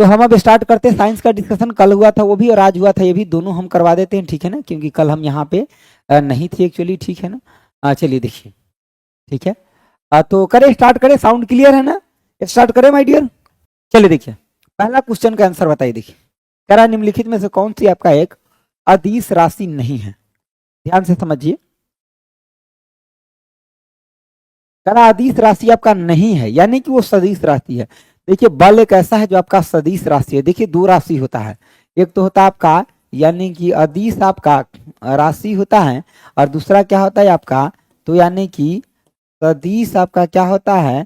तो हम अब स्टार्ट करते हैं साइंस का डिस्कशन। कल हुआ था वो भी और आज हुआ था ये भी, दोनों हम करवा देते हैं, ठीक है ना, क्योंकि कल हम यहाँ पे नहीं थे एक्चुअली, ठीक है ना। चलिए देखिए, ठीक है। तो करें, स्टार्ट करें, साउंड क्लियर है ना, स्टार्ट करें माय डियर। चलिए देखिए, पहला क्वेश्चन का आंसर बताइए। देखिए कह रहा निम्नलिखित में से कौन सी आपका एक अदिश राशि नहीं है, ध्यान से समझिए। कह रहा अदिश राशि आपका नहीं है, यानी कि वो सदिश राशि है। देखिए बल एक ऐसा है जो आपका सदिश राशि है। देखिए दो राशि होता है, एक तो होता है आपका यानी कि अदिश आपका राशि होता है, और दूसरा क्या होता है आपका, तो यानी कि सदिश आपका क्या होता है,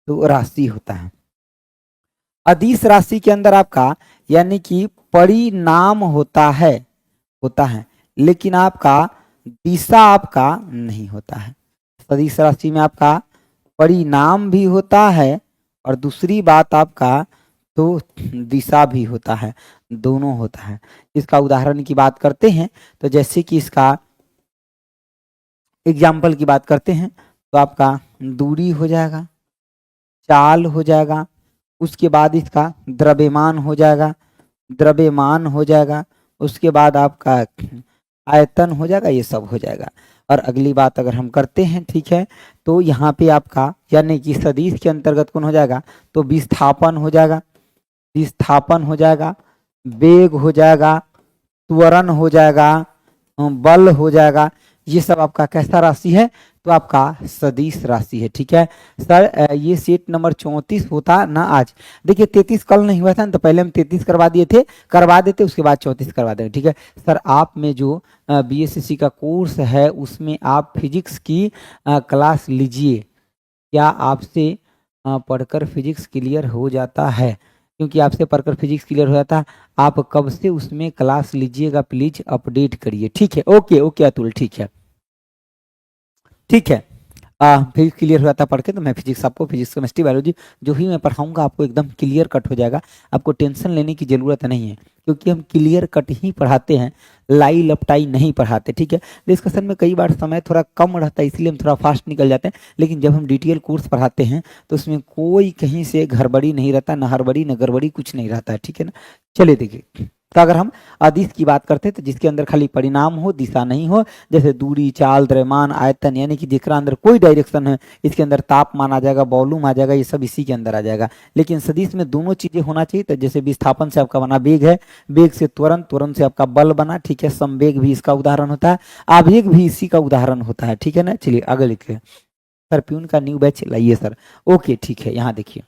तो राशि होता है। अदिश राशि के अंदर आपका यानी कि परिणाम होता है, लेकिन आपका दिशा आपका नहीं होता है। सदिश राशि में आपका परिणाम भी होता है और दूसरी बात आपका तो दिशा भी होता है, दोनों होता है। इसका उदाहरण की बात करते हैं तो जैसे कि इसका एग्जाम्पल की बात करते हैं तो आपका दूरी हो जाएगा, चाल हो जाएगा, उसके बाद इसका द्रव्यमान हो जाएगा, उसके बाद आपका आयतन हो जाएगा, ये सब हो जाएगा। और अगली बात अगर हम करते हैं, ठीक है, तो यहाँ पे आपका यानी कि सदिश के अंतर्गत कौन हो जाएगा, तो विस्थापन हो जाएगा, वेग हो जाएगा, त्वरण हो जाएगा, बल हो जाएगा। ये सब आपका कैसा राशि है, तो आपका सदिश राशि है, ठीक है। सर ये सेट नंबर 34 होता ना आज। देखिए 33 कल नहीं हुआ था ना, तो पहले हम 33 करवा देते उसके बाद 34 करवा देंगे, ठीक है। सर आप में जो बीएससी का कोर्स है उसमें आप फिजिक्स की क्लास लीजिए, क्या आपसे पढ़कर फिजिक्स क्लियर हो जाता है? क्योंकि आपसे पढ़कर फिजिक्स क्लियर हो जाता है, आप कब से उसमें क्लास लीजिएगा, प्लीज अपडेट करिए, ठीक है। ओके ओके अतुल, ठीक है, ठीक है। फिजिक्स क्लियर हो जाता पढ़ के, तो मैं फिजिक्स आपको फिजिक्स केमिस्ट्री बायोलॉजी जो भी मैं पढ़ाऊंगा आपको एकदम क्लियर कट हो जाएगा, आपको टेंशन लेने की जरूरत नहीं है, क्योंकि हम क्लियर कट ही पढ़ाते हैं, लाई लपटाई नहीं पढ़ाते, ठीक है। डिस्कशन में कई बार समय थोड़ा कम रहता है, इसलिए हम थोड़ा फास्ट निकल जाते हैं, लेकिन जब हम डिटेल कोर्स पढ़ाते हैं तो उसमें कोई कहीं से गड़बड़ी नहीं रहता, न हड़बड़ी न गड़बड़ी, कुछ नहीं रहता है, ठीक है ना। चलिए देखिए, तो अगर हम अदिश की बात करते हैं तो जिसके अंदर खाली परिणाम हो, दिशा नहीं हो, जैसे दूरी, चाल, द्रव्यमान, आयतन, यानी कि जिसके अंदर कोई डायरेक्शन है, इसके अंदर तापमान आ जाएगा, वॉल्यूम आ जाएगा, ये सब इसी के अंदर आ जाएगा। लेकिन सदिश में दोनों चीजें होना चाहिए। तो जैसे विस्थापन से आपका बना वेग है, वेग से त्वरण, त्वरण से आपका बल बना, ठीक है। संवेग भी इसका उदाहरण होता है, आवेग भी इसी का उदाहरण होता है, ठीक है ना। चलिए आगे लिखिए। सर प्यून का न्यू बैच लाइए सर, ओके ठीक है। यहाँ देखिए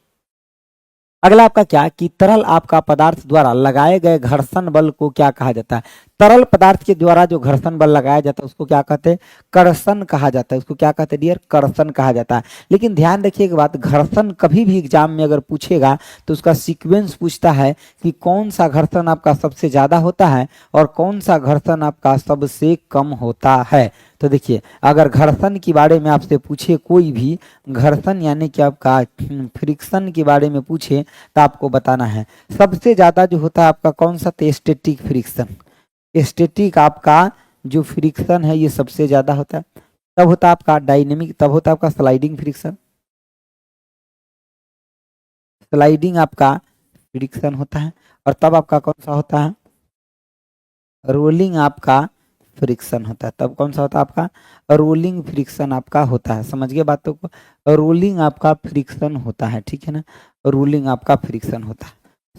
अगला आपका क्या, कि तरल आपका पदार्थ द्वारा लगाए गए घर्षण बल को क्या कहा जाता है? तरल पदार्थ के द्वारा जो घर्षण बल लगाया जाता है उसको क्या कहते हैं? कर्षण कहा जाता है। उसको क्या कहते हैं डियर? कर्षण कहा जाता है। लेकिन ध्यान रखिए एक बात, घर्षण कभी भी एग्जाम में अगर पूछेगा तो उसका सीक्वेंस पूछता है कि कौन सा घर्षण आपका सबसे ज्यादा होता है और कौन सा घर्षण आपका सबसे कम होता है। तो देखिए अगर घर्षण के बारे में आपसे पूछे, कोई भी घर्षण यानी कि आपका फ्रिक्शन के बारे में पूछे, तो आपको बताना है सबसे ज्यादा जो होता है आपका कौन सा, तो स्टैटिक फ्रिक्शन। स्टैटिक आपका जो फ्रिक्शन है ये सबसे ज्यादा होता है। तब होता है आपका डायनेमिक, तब होता है आपका स्लाइडिंग फ्रिक्शन, स्लाइडिंग आपका फ्रिक्शन होता है। और तब आपका कौन सा होता है? रोलिंग आपका फ्रिक्शन होता है। तब कौन सा होता है आपका? रोलिंग फ्रिक्शन आपका होता है। समझ गए बातों को? रोलिंग आपका फ्रिक्शन होता है, ठीक है ना। रोलिंग आपका फ्रिक्शन होता है,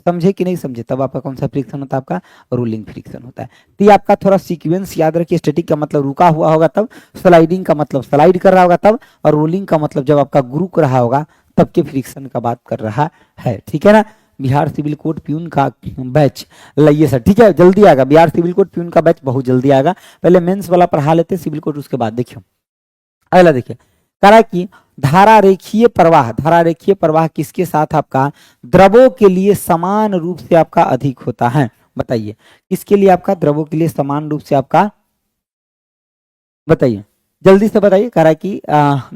समझे कि नहीं समझे? तब आपका कौन सा फ्रिक्शन होता है? आपका रोलिंग फ्रिक्शन होता है। तो ये आपका थोड़ा सीक्वेंस याद रखिए। स्टैटिक का मतलब रुका हुआ होगा तब, स्लाइडिंग का मतलब स्लाइड कर रहा होगा तब, और रोलिंग का मतलब जब आपका गुरुक रहा होगा तब के फ्रिक्शन का बात कर रहा है, ठीक है ना। बिहार सिविल कोड प्यून का बैच लाइए सर, ठीक है, जल्दी आएगा। बिहार सिविल कोड प्यून का बैच बहुत जल्दी आएगा। पहले मेंस वाला पढ़ा लेते सिविल कोड, उसके बाद देखिए अगला देखिए। कह रहा है कि धारा रेखीय प्रवाह किसके साथ आपका द्रवों के लिए समान रूप से आपका अधिक होता है? बताइए किसके लिए आपका द्रवों के लिए समान रूप से आपका, बताइए जल्दी से बताइए। कह रहा है कि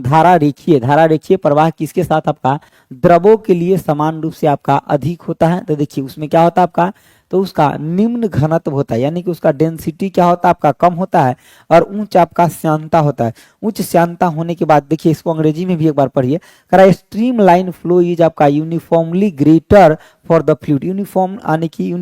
धारा रेखीय प्रवाह किसके साथ आपका द्रवों के लिए समान रूप से आपका अधिक होता है? तो देखिए उसमें क्या होता है आपका तो उसका निम्न घनत्व होता है, यानी कि उसका डेंसिटी क्या होता है आपका कम होता है, और उच्च आपका श्यानता होता है। उच्च श्यानता होने के बाद देखिए इसको अंग्रेजी में भी एक बार पढ़िए, कह रहा है स्ट्रीम लाइन फ्लो इज आपका uniformly greater for the fluid. Uniform यानी कि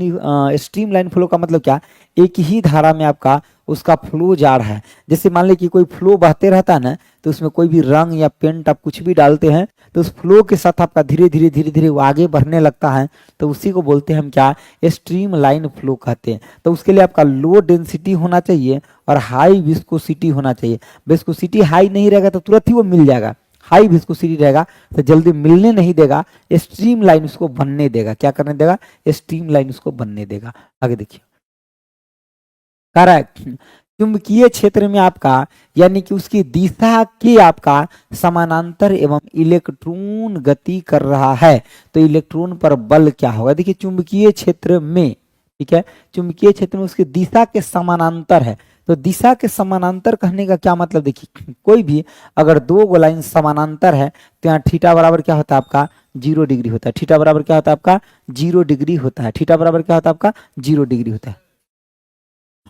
स्ट्रीम लाइन फ्लो का मतलब क्या, एक ही धारा में आपका उसका फ्लो जा रहा है। जैसे मान लीजिए कि कोई फ्लो बहते रहता है ना, तो उसमें कोई भी रंग या पेंट आप कुछ भी डालते हैं तो उस फ्लो के साथ आपका धीरे धीरे धीरे धीरे वो आगे बढ़ने लगता है, तो उसी को बोलते हैं हम क्या, स्ट्रीम लाइन फ्लो कहते हैं। तो उसके लिए आपका लो डेंसिटी होना चाहिए और हाई विस्कोसिटी होना चाहिए। विस्कोसिटी हाई नहीं रहेगा तो तुरंत ही वो मिल जाएगा, हाई विस्कोसिटी रहेगा तो जल्दी मिलने नहीं देगा, स्ट्रीम लाइन उसको बनने देगा। क्या करने देगा, स्ट्रीम लाइन उसको बनने देगा। आगे देखिए, करेक्ट, चुंबकीय क्षेत्र में आपका यानी कि उसकी दिशा के आपका समानांतर एवं इलेक्ट्रॉन गति कर रहा है, तो इलेक्ट्रॉन पर बल क्या होगा। देखिए चुंबकीय क्षेत्र में, ठीक है, चुंबकीय क्षेत्र में उसकी दिशा के समानांतर है, तो दिशा के समानांतर कहने का क्या मतलब, देखिए कोई भी अगर दो लाइन समानांतर है तो यहाँ थीटा बराबर क्या होता है आपका 0 डिग्री होता है। थीटा बराबर क्या होता है आपका 0 डिग्री होता है। थीटा बराबर क्या होता है आपका 0 डिग्री होता है।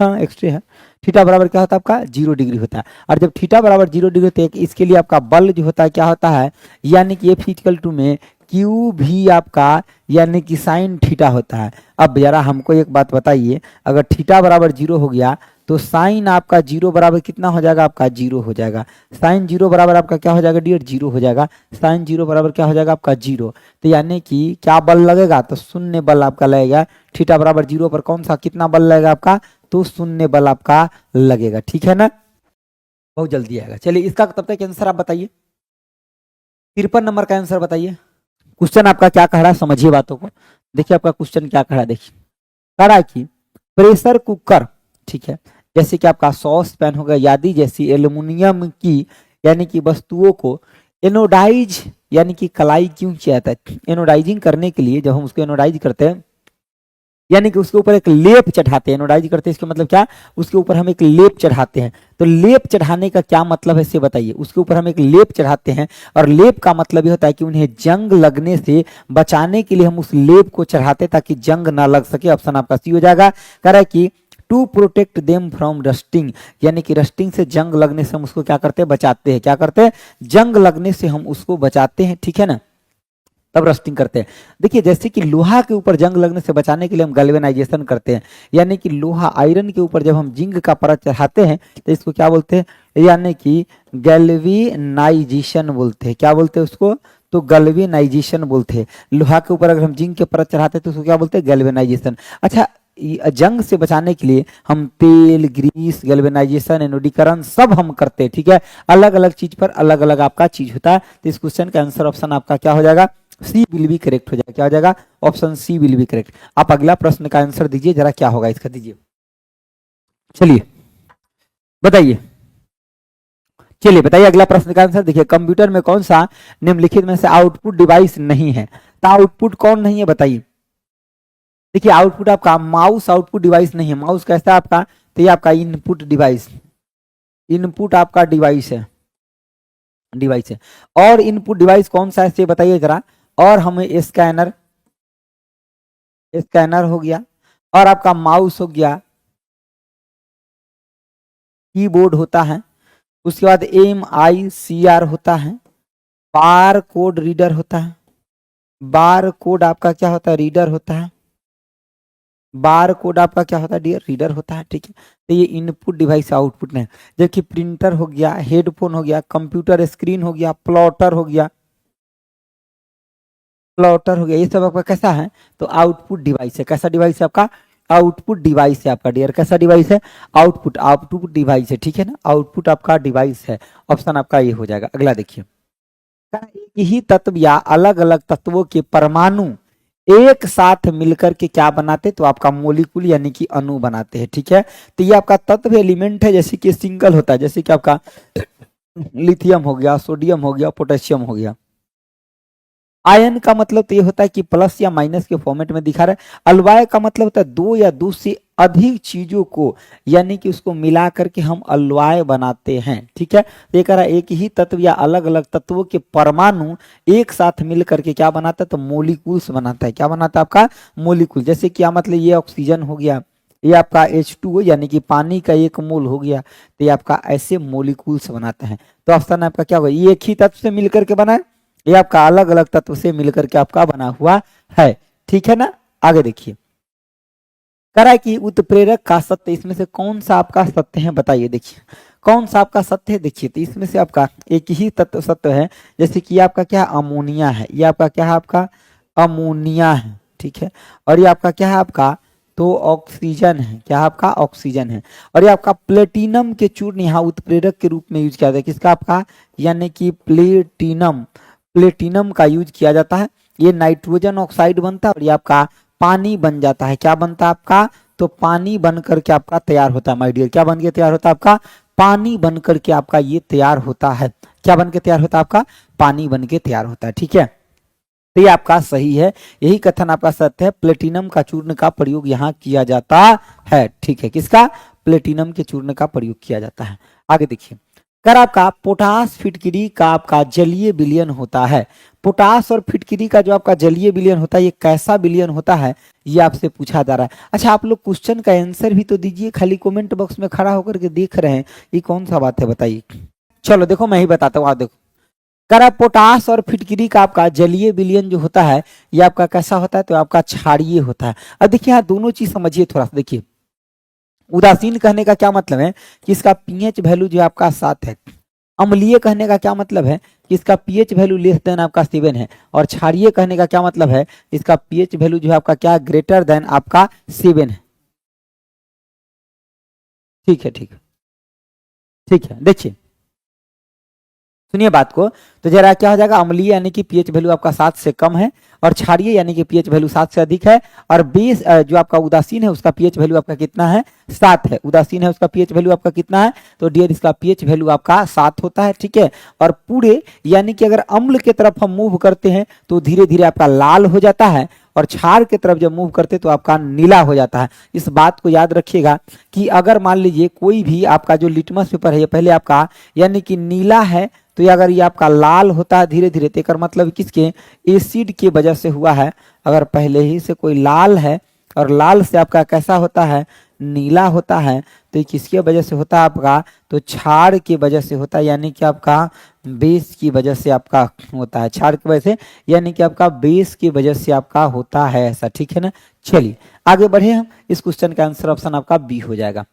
हाँ एक्स्ट्रा है, थीटा बराबर क्या होता है आपका 0 डिग्री होता है। और जब थीटा बराबर 0 डिग्री होता है, इसके लिए आपका बल जो होता है क्या होता है, यानी कि F इक्वल टू में क्यू भी आपका यानी कि साइन थीटा होता है। अब जरा हमको एक बात बताइए, अगर थीटा बराबर 0 हो गया तो साइन आपका 0 बराबर कितना हो जाएगा आपका 0 हो जाएगा। साइन 0 बराबर आपका क्या हो जाएगा डियर 0 हो जाएगा। साइन 0 बराबर क्या हो जाएगा आपका 0, तो यानी कि क्या बल लगेगा, तो शून्य बल आपका लगेगा। थीटा बराबर 0 पर कौन सा कितना बल लगेगा आपका, तो शून्य बल आपका लगेगा। ठीक है ना, बहुत जल्दी आएगा। चलिए इसका तब तक आंसर आप बताइए, 53 नंबर का आंसर बताइए। क्वेश्चन आपका क्या कह रहा है समझिए बातों को। देखिए आपका क्वेश्चन क्या कह रहा है, देखिए कह रहा है कि प्रेशर कुकर, ठीक है, जैसे कि आपका सॉस पैन हो गया आदि जैसी एल्युमिनियम की यानी कि वस्तुओं को एनोडाइज यानी कि कलाई क्यों किया जाता है। एनोडाइजिंग करने के लिए जब हम उसको एनोडाइज करते हैं यानी कि उसके ऊपर एक लेप चढ़ाते हैं, एनोडाइज करते हैं, इसका मतलब क्या, उसके ऊपर हम एक लेप चढ़ाते हैं। तो लेप चढ़ाने का क्या मतलब है इसे बताइए। उसके ऊपर हम एक लेप चढ़ाते हैं और लेप का मतलब ये होता है कि उन्हें जंग लगने से बचाने के लिए हम उस लेप को चढ़ाते हैं ताकि जंग ना लग सके। ऑप्शन आपका सी हो जाएगा। कह रहा है कि to protect them from rusting, यानी कि रस्टिंग से जंग लगने से हम उसको क्या करते हैं, बचाते हैं। क्या करते हैं, जंग लगने से हम उसको बचाते हैं। ठीक है ना, तब रस्टिंग करते हैं। देखिए जैसे कि लोहा के ऊपर जंग लगने से बचाने के लिए हम गैल्वेनाइजेशन करते हैं, यानी कि लोहा आयरन के ऊपर जब हम जिंक का परत चढ़ाते हैं तो इसको क्या बोलते हैं, यानी कि गैल्वेनाइजेशन बोलते हैं। क्या बोलते हैं उसको, तो गैल्वेनाइजेशन बोलते हैं। लोहा के ऊपर अगर हम जिंक के परत चढ़ाते हैं तो उसको क्या बोलते हैं, गैल्वेनाइजेशन। अच्छा, जंग से बचाने के लिए हम तेल, ग्रीस, गैल्वेनाइजेशन, एनोडीकरण सब हम करते हैं। ठीक है, अलग अलग चीज पर अलग अलग आपका चीज होता है। तो इस क्वेश्चन का आंसर ऑप्शन आपका क्या हो जाएगा, सी विल बी करेक्ट हो जाएगा। क्या हो जाएगा, option C will be correct. आप अगला प्रश्न का आंसर दीजिए जरा, क्या होगा इसका दीजिए। चलिए बताइए, चलिए बताइए अगला प्रश्न का आंसर। देखिए कंप्यूटर में कौन सा निम्नलिखित में से आउटपुट डिवाइस नहीं है, तो आउटपुट कौन नहीं है बताइए। देखिए आउटपुट आपका माउस आउटपुट डिवाइस नहीं है। माउस कैसा है आपका, तो ये आपका इनपुट डिवाइस, इनपुट आपका डिवाइस है, डिवाइस है। और इनपुट डिवाइस कौन सा है ये बताइए जरा। और हमें स्कैनर, स्कैनर हो गया, और आपका माउस हो गया, कीबोर्ड होता है, उसके बाद MICR होता है, बार कोड रीडर होता है। बार कोड आपका क्या होता है, रीडर होता है। बार कोड आपका क्या होता है डियर, रीडर होता है। ठीक है, तो ये इनपुट डिवाइस आउटपुट नहीं। जबकि प्रिंटर हो गया, हेडफोन हो गया, कंप्यूटर स्क्रीन हो गया, प्लॉटर हो गया, प्लॉटर हो गया, ये सब आपका कैसा है, तो आउटपुट डिवाइस है। कैसा डिवाइस है आपका, आउटपुट डिवाइस है आपका डियर। कैसा डिवाइस है, आउटपुट, आउटपुट डिवाइस है। ठीक है ना, आउटपुट आपका डिवाइस है। ऑप्शन आपका ये हो जाएगा। अगला देखिए, एक ही तत्व या अलग अलग तत्वों के परमाणु एक साथ मिलकर के क्या बनाते, तो आपका मोलिकुल यानी कि अणु बनाते हैं। ठीक है, तो ये आपका तत्व एलिमेंट है, जैसे कि सिंगल होता है, जैसे कि आपका लिथियम हो गया, सोडियम हो गया, पोटेशियम हो गया। आयन का मतलब तो ये होता है कि प्लस या माइनस के फॉर्मेट में दिखा रहा है। अलवाय का मतलब होता है दो या दो से अधिक चीजों को यानी कि उसको मिला करके हम अलवाय बनाते हैं, ठीक है। तो ये कह रहा है एक ही तत्व या अलग अलग तत्वों के परमाणु एक साथ मिल करके क्या बनाता है, तो मोलिक्यूल्स बनाता है। क्या बनाता है आपका मोलिक्यूल। जैसे क्या मतलब ये ऑक्सीजन हो गया, ये आपका H2O यानी कि पानी का एक मोल हो गया, तो ये आपका ऐसे मोलिक्यूल्स बनाते हैं। तो ऑप्शन आपका क्या होगा, ये एक ही तत्व से मिलकर के बना है, ये आपका अलग अलग तत्व से मिलकर के आपका बना हुआ है, ठीक है ना। आगे देखिए, कह रहा है कि उत्प्रेरक का सत्य इसमें से कौन सा आपका सत्य है, बताइए। देखिए कौन सा आपका सत्य है, देखिए तो इसमें से आपका एक ही तत्व सत्य है। जैसे कि ये आपका क्या है, अमोनिया है, ये आपका क्या है, आपका अमोनिया है, ठीक है। और ये आपका क्या है, आपका तो ऑक्सीजन है, क्या है आपका ऑक्सीजन है। और ये आपका प्लेटिनम के चूर्ण यहाँ उत्प्रेरक के रूप में यूज किया जाता है, किसका आपका, यानी कि प्लेटिनम, प्लेटिनम का यूज किया जाता है। ये नाइट्रोजन ऑक्साइड बनता है और ये आपका पानी बन जाता है। क्या बनता है आपका, तो पानी बन करके आपका तैयार होता है माय डियर। क्या बन के तैयार होता है आपका, पानी बन करके आपका ये तैयार होता है। क्या बन के तैयार होता है आपका, पानी बन के तैयार होता है, ठीक है। तो ये आपका सही है, यही कथन आपका सत्य है। प्लेटिनम का चूर्ण का प्रयोग यहाँ किया जाता है, ठीक है। किसका, प्लेटिनम के चूर्ण का प्रयोग किया जाता है। आगे देखिए, कर आपका पोटास फिटकिरी का आपका जलीय विलयन होता है। पोटास और फिटकिरी का जो आपका जलीय विलयन होता है, ये कैसा विलयन होता है, ये आपसे पूछा जा रहा है। अच्छा आप लोग क्वेश्चन का आंसर भी तो दीजिए, खाली कमेंट बॉक्स में खड़ा होकर के देख रहे हैं, ये कौन सा बात है बताइए। चलो देखो मैं ही बताता हूँ, देखो कर पोटास और फिटकिरी का आपका जलीय विलयन जो होता है, ये आपका कैसा होता है, तो आपका क्षारीय होता है। अब देखिए यहाँ दोनों चीज समझिए थोड़ा सा। देखिए उदासीन कहने का क्या मतलब है कि इसका पीएच वैल्यू जो आपका 7 है। अम्लीय कहने का क्या मतलब है कि इसका पीएच वैल्यू लेस देन आपका 7 है। और क्षारीय कहने का क्या मतलब है, इसका पीएच वैल्यू जो है आपका क्या ग्रेटर देन आपका 7 है। ठीक है, ठीक है, ठीक है। देखिए सुनिए बात को, तो जरा क्या हो जाएगा, अम्लीय यानी कि पीएच वैल्यू आपका 7 से कम है, और क्षारीय यानी कि पीएच वैल्यू 7 से अधिक है। और बेस जो आपका उदासीन है उसका पीएच वैल्यू आपका कितना है, 7 है। उदासीन है उसका पीएच वैल्यू आपका कितना है, तो डियर इसका पीएच वैल्यू आपका 7 होता है, ठीक है। और पूरे यानी कि अगर अम्ल की तरफ हम मूव करते हैं तो धीरे धीरे आपका लाल हो जाता है, और क्षार की तरफ जब मूव करते तो आपका नीला हो जाता है। इस बात को याद रखिएगा कि अगर मान लीजिए कोई भी आपका जो लिटमस पेपर है ये पहले आपका यानी कि नीला है, तो ये अगर ये आपका लाल होता है धीरे धीरे, तो मतलब किसके, एसिड की वजह से हुआ है। अगर पहले ही से कोई लाल है और लाल से आपका कैसा होता है, नीला होता है, तो ये किसकी वजह से होता है आपका, तो क्षार की वजह से होता है, यानी कि आपका बेस की वजह से आपका होता है। क्षार की वजह से यानी कि आपका बेस की वजह से आपका होता है ऐसा, ठीक है ना। चलिए आगे बढ़े हम, इस क्वेश्चन का आंसर ऑप्शन आपका बी हो जाएगा।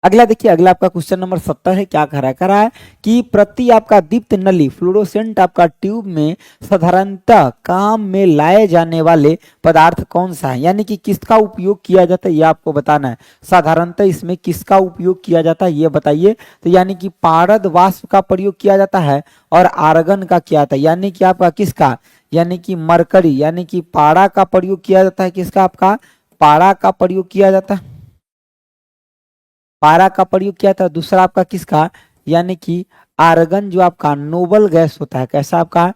अगला देखिए, अगला आपका क्वेश्चन नंबर 70 है। क्या कह रहा है कि प्रति आपका दीप्त नली फ्लोरोसेंट आपका ट्यूब में साधारणतः काम में लाए जाने वाले पदार्थ कौन सा है, यानी कि किसका उपयोग किया जाता है, ये आपको बताना है। साधारणतः इसमें किसका उपयोग किया जाता है ये बताइए। तो यानी कि पारद वाष्प का प्रयोग किया जाता है, और आर्गन का किया जाता है, यानी कि आपका किसका, यानी कि मरकरी यानी कि पारा का प्रयोग किया जाता है। किसका, आपका पारा का प्रयोग किया जाता है, पारा का प्रयोग किया था। दूसरा आपका किसका, यानी कि आर्गन जो आपका नोबल गैस होता है, कैसा आपका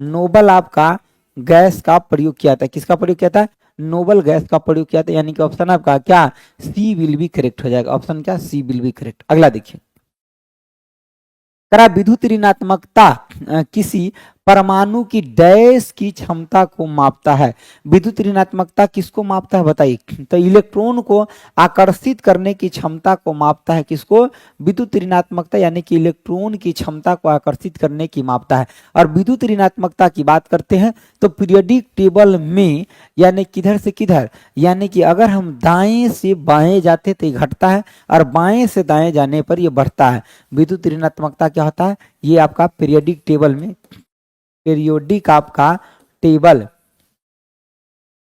नोबल आपका गैस का प्रयोग किया था। किसका प्रयोग किया था, नोबल गैस का प्रयोग किया था, यानी कि ऑप्शन आपका क्या, सी विल बी करेक्ट हो जाएगा। ऑप्शन क्या, सी विल बी करेक्ट। अगला देखिए, करा विद्युत ऋणात्मकता किसी परमाणु की डैश की क्षमता को मापता है। विद्युत ऋणात्मकता किसको मापता है बताइए, तो इलेक्ट्रॉन को आकर्षित करने की क्षमता को मापता है। किसको, विद्युत ऋणात्मकता यानी कि इलेक्ट्रॉन की क्षमता को आकर्षित करने की मापता है। और विद्युत ऋणात्मकता की बात करते हैं तो पीरियोडिक टेबल में यानी किधर से किधर, यानी कि अगर हम दाएं से बाएं जाते तो ये घटता है, और बाएं से दाएं जाने पर ये बढ़ता है। विद्युत ऋणात्मकता क्या होता है, ये आपका पीरियोडिक टेबल में, पीरियोडिक आपका टेबल,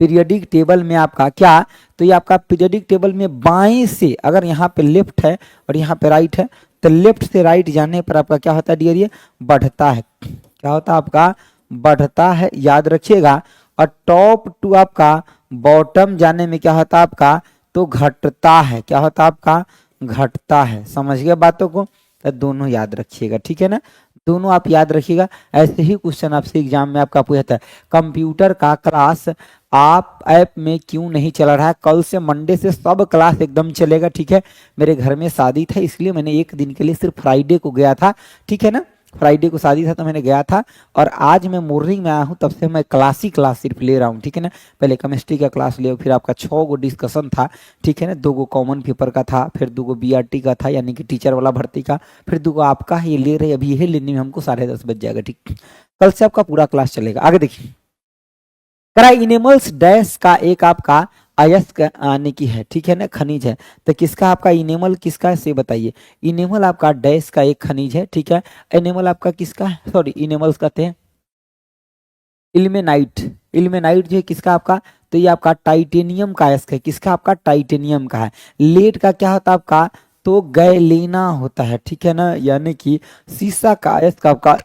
पीरियोडिक टेबल में आपका क्या, तो ये आपका पीरियोडिक टेबल में बाएं से, अगर यहाँ पे लेफ्ट है और यहाँ पे राइट है, तो लेफ्ट से राइट जाने पर आपका क्या होता है डियर, ये बढ़ता है। क्या होता है आपका, बढ़ता है, याद रखिएगा। और टॉप टू आपका बॉटम जाने में क्या होता है आपका, तो घटता है। क्या होता है आपका, घटता है। समझ गए बातों को, तो दोनों याद रखिएगा, ठीक है ना, दोनों आप याद रखिएगा। ऐसे ही क्वेश्चन आपसे एग्जाम में आपका पूछता है। कंप्यूटर का क्लास आप ऐप में क्यों नहीं चल रहा है? कल से मंडे से सब क्लास एकदम चलेगा, ठीक है। मेरे घर में शादी था, इसलिए मैंने एक दिन के लिए सिर्फ फ्राइडे को गया था, ठीक है ना। फ्राइडे को शादी था तो मैंने गया था, और आज मैं मॉर्निंग में आया हूँ, तब से मैं क्लास ही क्लास सिर्फ ले रहा हूँ, ठीक है ना। पहले केमिस्ट्री का क्लास ले, फिर आपका 6 गो डिस्कशन था, ठीक है ना। 2 गो कॉमन पेपर का था, फिर 2 गो बीआरटी का था, यानी कि टीचर वाला भर्ती का, फिर 2 गो आपका। ये ले रहे, अभी यही लेने में हमको 10:30 बज जाएगा, ठीक। कल से आपका पूरा क्लास चलेगा। आगे देखिए, करा इनेमल्स डैश का एक आपका अयस्क आने की है, ठीक है ना, खनिज है। तो किसका आपका इनेमल किसका है से बताइए। इनेमल आपका डैश का एक खनिज है, ठीक है। इनेमल आपका किसका है, सॉरी इनेमल्स कहते हैं इल्मेनाइट। इल्मेनाइट जो है किसका आपका, तो ये आपका टाइटेनियम का अयस्क है। किसका आपका, टाइटेनियम का है। लेड का क्या होता है आपका, तो गैलेना होता है, ठीक है ना, यानी कि सीसा का अयस्क आपका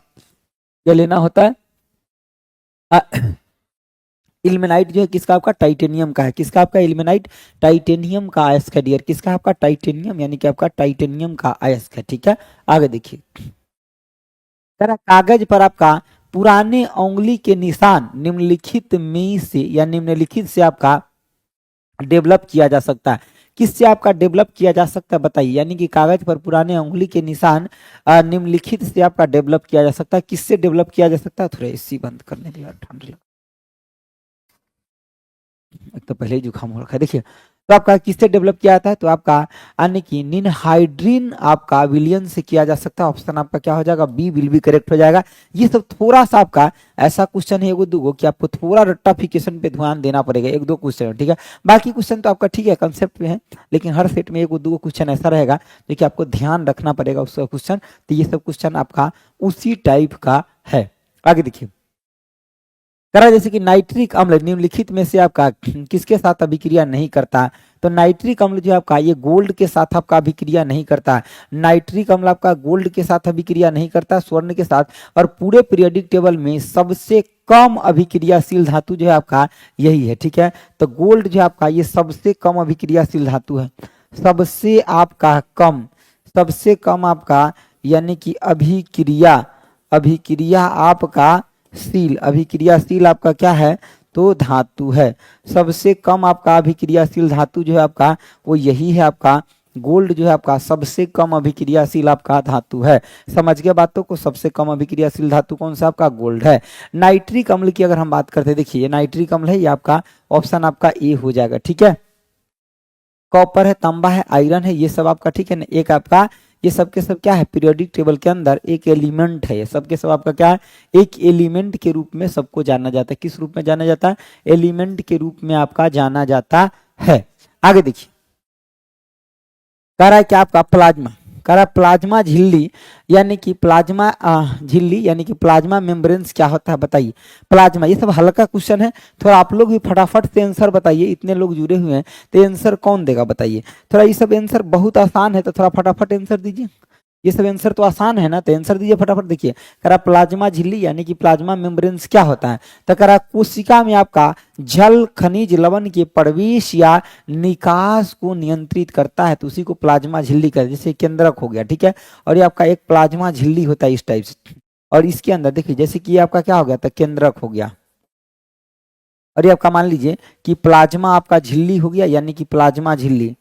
गैलेना होता है। इल्मेनाइट जो है किसका आपका, टाइटेनियम का है। किसका आपका, इल्मेनाइट टाइटेनियम का अयस्क है डियर। किसका आपका, टाइटेनियम, यानी कि आपका टाइटेनियम का अयस्क है, ठीक है। आगे देखिए, कागज पर आपका पुराने उंगली के निशान निम्नलिखित में से या निम्नलिखित से आपका डेवलप किया जा सकता है। किससे आपका डेवलप किया जा सकता है बताइए। यानी कि कागज पर पुराने उंगली के निशान निम्नलिखित से आपका डेवलप किया जा सकता है। किससे डेवलप किया जा सकता है, थोड़ा एसी बंद करने दिया, ठंड लग, एक तो पहले ही जुकाम हो रखा है। देखिए, तो आपका किससे डेवलप किया जाता है, तो आपका यानी कि निनहाइड्रीन आपका विलियन से किया जा सकता है। ऑप्शन आपका क्या हो जाएगा, बी विल बी करेक्ट हो जाएगा। ये सब थोड़ा सा आपका ऐसा क्वेश्चन है एगो दूगो कि आपको थोड़ा रट्टाफिकेशन पे ध्यान देना पड़ेगा, 1-2 क्वेश्चन, ठीक है। बाकी क्वेश्चन तो आपका ठीक है, कंसेप्ट में है, लेकिन हर सेट में 1-2 क्वेश्चन ऐसा रहेगा जो कि आपको ध्यान रखना पड़ेगा उसका क्वेश्चन। तो ये सब क्वेश्चन आपका उसी टाइप का है। आगे देखिए, करा जैसे कि नाइट्रिक अम्ल निम्नलिखित में से आपका किसके साथ अभिक्रिया नहीं करता, तो नाइट्रिक अम्ल जो आपका ये गोल्ड के साथ आपका अभिक्रिया नहीं करता। नाइट्रिक अम्ल आपका गोल्ड के साथ अभिक्रिया नहीं करता, स्वर्ण के साथ, और पूरे पीरियोडिक टेबल में सबसे कम अभिक्रियाशील धातु जो है आपका यही है, ठीक है। तो गोल्ड जो आपका ये सबसे कम अभिक्रियाशील धातु है, सबसे आपका कम, सबसे कम आपका, यानी कि अभिक्रिया, अभिक्रिया आपका शील, अभिक्रियाशील आपका क्या है, तो धातु है। सबसे कम आपका अभिक्रियाशील धातु जो है आपका वो यही है आपका गोल्ड जो है आपका सबसे कम अभिक्रियाशील आपका धातु है। समझ गए बातों को, सबसे कम अभिक्रियाशील धातु कौन सा आपका गोल्ड है। नाइट्रिक अम्ल की अगर हम बात करते हैं, देखिए नाइट्रिक अम्ल है, ये आपका ऑप्शन आपका ए हो जाएगा, ठीक है। कॉपर है, तांबा है, आयरन है, ये सब आपका ठीक है ना। एक आपका ये सब के सब क्या है, पीरियोडिक टेबल के अंदर एक एलिमेंट है। ये सब के सब आपका क्या है, एक एलिमेंट के रूप में सबको जाना जाता है। किस रूप में जाना जाता है, एलिमेंट के रूप में आपका जाना जाता है। आगे देखिए, कह रहा है कि आपका प्लाज्मा, कह रहा है प्लाज्मा झिल्ली, यानी कि प्लाज्मा झिल्ली यानी कि प्लाज्मा मेम्ब्रेन्स क्या होता है बताइए। प्लाज्मा, ये सब हल्का क्वेश्चन है, थोड़ा आप लोग भी फटाफट से आंसर बताइए। इतने लोग जुड़े हुए हैं तो आंसर कौन देगा बताइए। थोड़ा ये सब आंसर बहुत आसान है, तो थोड़ा फटाफट आंसर दीजिए। ये सब आंसर तो आसान है ना, तो आंसर दीजिए फटाफट। देखिए, करा प्लाज्मा झिल्ली यानी कि प्लाज्मा मेम्ब्रेन्स क्या होता है, तो करा कोशिका में आपका जल खनिज लवण के प्रवेश या निकास को नियंत्रित करता है, तो उसी को प्लाज्मा झिल्ली कहते हैं। जैसे केंद्रक हो गया, ठीक है, और ये आपका एक प्लाज्मा झिल्ली होता है इस टाइप से। और इसके अंदर देखिए, जैसे कि ये आपका क्या हो गया, तो केंद्रक हो गया, और ये आपका मान लीजिए कि प्लाज्मा आपका झिल्ली हो गया, यानी कि प्लाज्मा झिल्ली,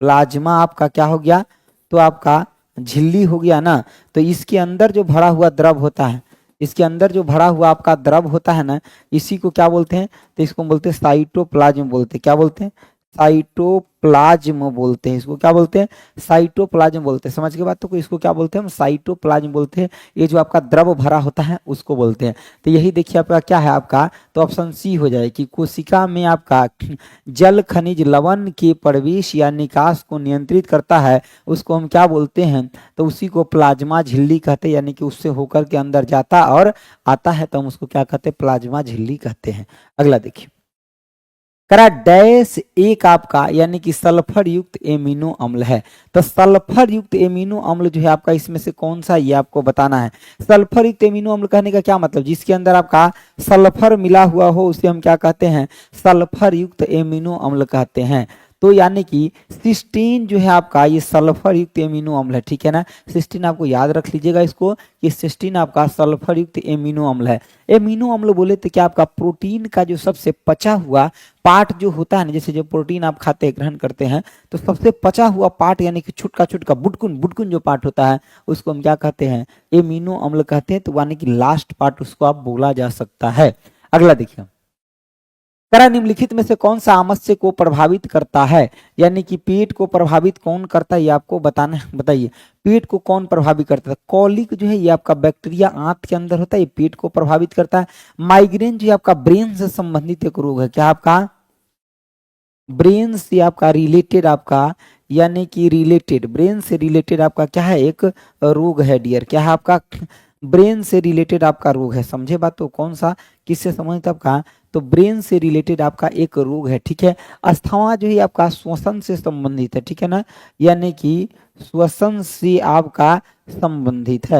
प्लाज्मा आपका क्या हो गया, तो आपका झिल्ली हो गया ना। तो इसके अंदर जो भरा हुआ द्रव होता है, इसके अंदर जो भरा हुआ आपका द्रव होता है ना, इसी को क्या बोलते हैं, तो इसको बोलते हैं साइटोप्लाज्म बोलते हैं। क्या बोलते हैं, साइटोप्लाज्म बोलते हैं। इसको क्या बोलते हैं, साइटोप्लाज्म बोलते हैं। समझ के बात, तो इसको क्या बोलते हैं, हम साइटोप्लाज्म बोलते हैं। ये जो आपका द्रव भरा होता है उसको बोलते हैं। तो यही देखिए आपका क्या है आपका, तो ऑप्शन सी हो जाए कि कोशिका में आपका जल खनिज लवण के प्रवेश या निकास को नियंत्रित करता है, उसको हम क्या बोलते हैं, तो उसी को प्लाज्मा झिल्ली कहते हैं। यानी कि उससे होकर के अंदर जाता और आता है, तो हम उसको क्या कहते हैं, प्लाज्मा झिल्ली कहते हैं। अगला देखिए, करा डैश एक आपका यानी कि सल्फर युक्त एमिनो अम्ल है। तो सल्फर युक्त एमिनो अम्ल जो है आपका इसमें से कौन सा, ये आपको बताना है। सल्फर युक्त एमिनो अम्ल कहने का क्या मतलब, जिसके अंदर आपका सल्फर मिला हुआ हो उसे हम क्या कहते हैं, सल्फर युक्त एमिनो अम्ल कहते हैं। तो यानी कि सिस्टीन जो है आपका ये सल्फर युक्त एमिनो अम्ल है, ठीक है ना। सिस्टीन आपको याद रख लीजिएगा इसको कि सिस्टीन आपका सल्फर युक्त एमिनो अम्ल है। एमिनो अम्ल बोले तो क्या आपका प्रोटीन का जो सबसे पचा हुआ पार्ट जो होता है ना, जैसे जो प्रोटीन आप खाते हैं ग्रहण करते हैं तो सबसे पचा हुआ पार्ट यानी कि छुटका छुटका बुटकुन बुटकुन जो पार्ट होता है उसको हम क्या कहते हैं, एमिनो अम्ल कहते हैं। तो यानी कि लास्ट पार्ट उसको आप बोला जा सकता है। अगला देखिए, करा निम्नलिखित में से कौन सा आमाशय को प्रभावित करता है, यानी कि पेट को प्रभावित कौन करता है ये आपको बताना है। बताइए पेट को कौन प्रभावित करता है। कॉलिक जो है ये आपका बैक्टीरिया आंत के अंदर होता है, ये पेट को प्रभावित करता है। माइग्रेन जो है आपका ब्रेन से संबंधित एक रोग है, क्या आपका ब्रेन से आपका रिलेटेड आपका यानी कि रिलेटेड ब्रेन से रिलेटेड आपका क्या है एक रोग है डियर, क्या है आपका ब्रेन से रिलेटेड आपका रोग है। समझे बात, तो कौन सा किससे संबंधित आपका, तो ब्रेन से रिलेटेड आपका एक रोग है, ठीक है। अस्थमा जो है आपका श्वसन से संबंधित है, ठीक है ना, यानी कि श्वसन से आपका संबंधित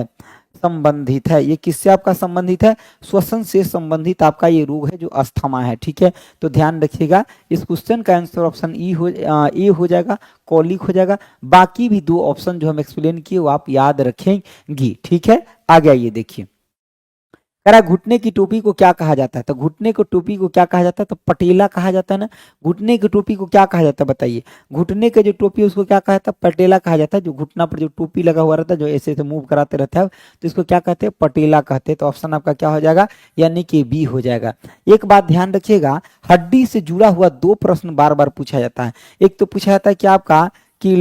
है। ये किससे आपका संबंधित है, श्वसन से संबंधित आपका ये रोग है जो अस्थमा है, ठीक है। तो ध्यान रखिएगा इस क्वेश्चन का आंसर ऑप्शन ए हो जाएगा, कॉलिक हो जाएगा। बाकी भी दो ऑप्शन जो हम एक्सप्लेन किए वो आप याद रखेंगे, ठीक है। आगे आइए देखिए, कह रहा घुटने की टोपी को क्या कहा जाता है। तो घुटने को टोपी को क्या कहा जाता है, तो पटेला कहा जाता है ना। घुटने की टोपी को क्या कहा जाता है बताइए, घुटने के जो टोपी है उसको क्या कहा जाता है, पटेला कहा जाता है। जो घुटना पर जो टोपी लगा हुआ रहता है जो ऐसे ऐसे मूव कराते रहता है तो इसको क्या कहते हैं, पटेला कहते हैं। तो ऑप्शन आपका क्या हो जाएगा, यानी कि बी हो जाएगा। एक बात ध्यान रखिएगा, हड्डी से जुड़ा हुआ दो प्रश्न बार बार पूछा जाता है। एक तो पूछा जाता है कि आपका कि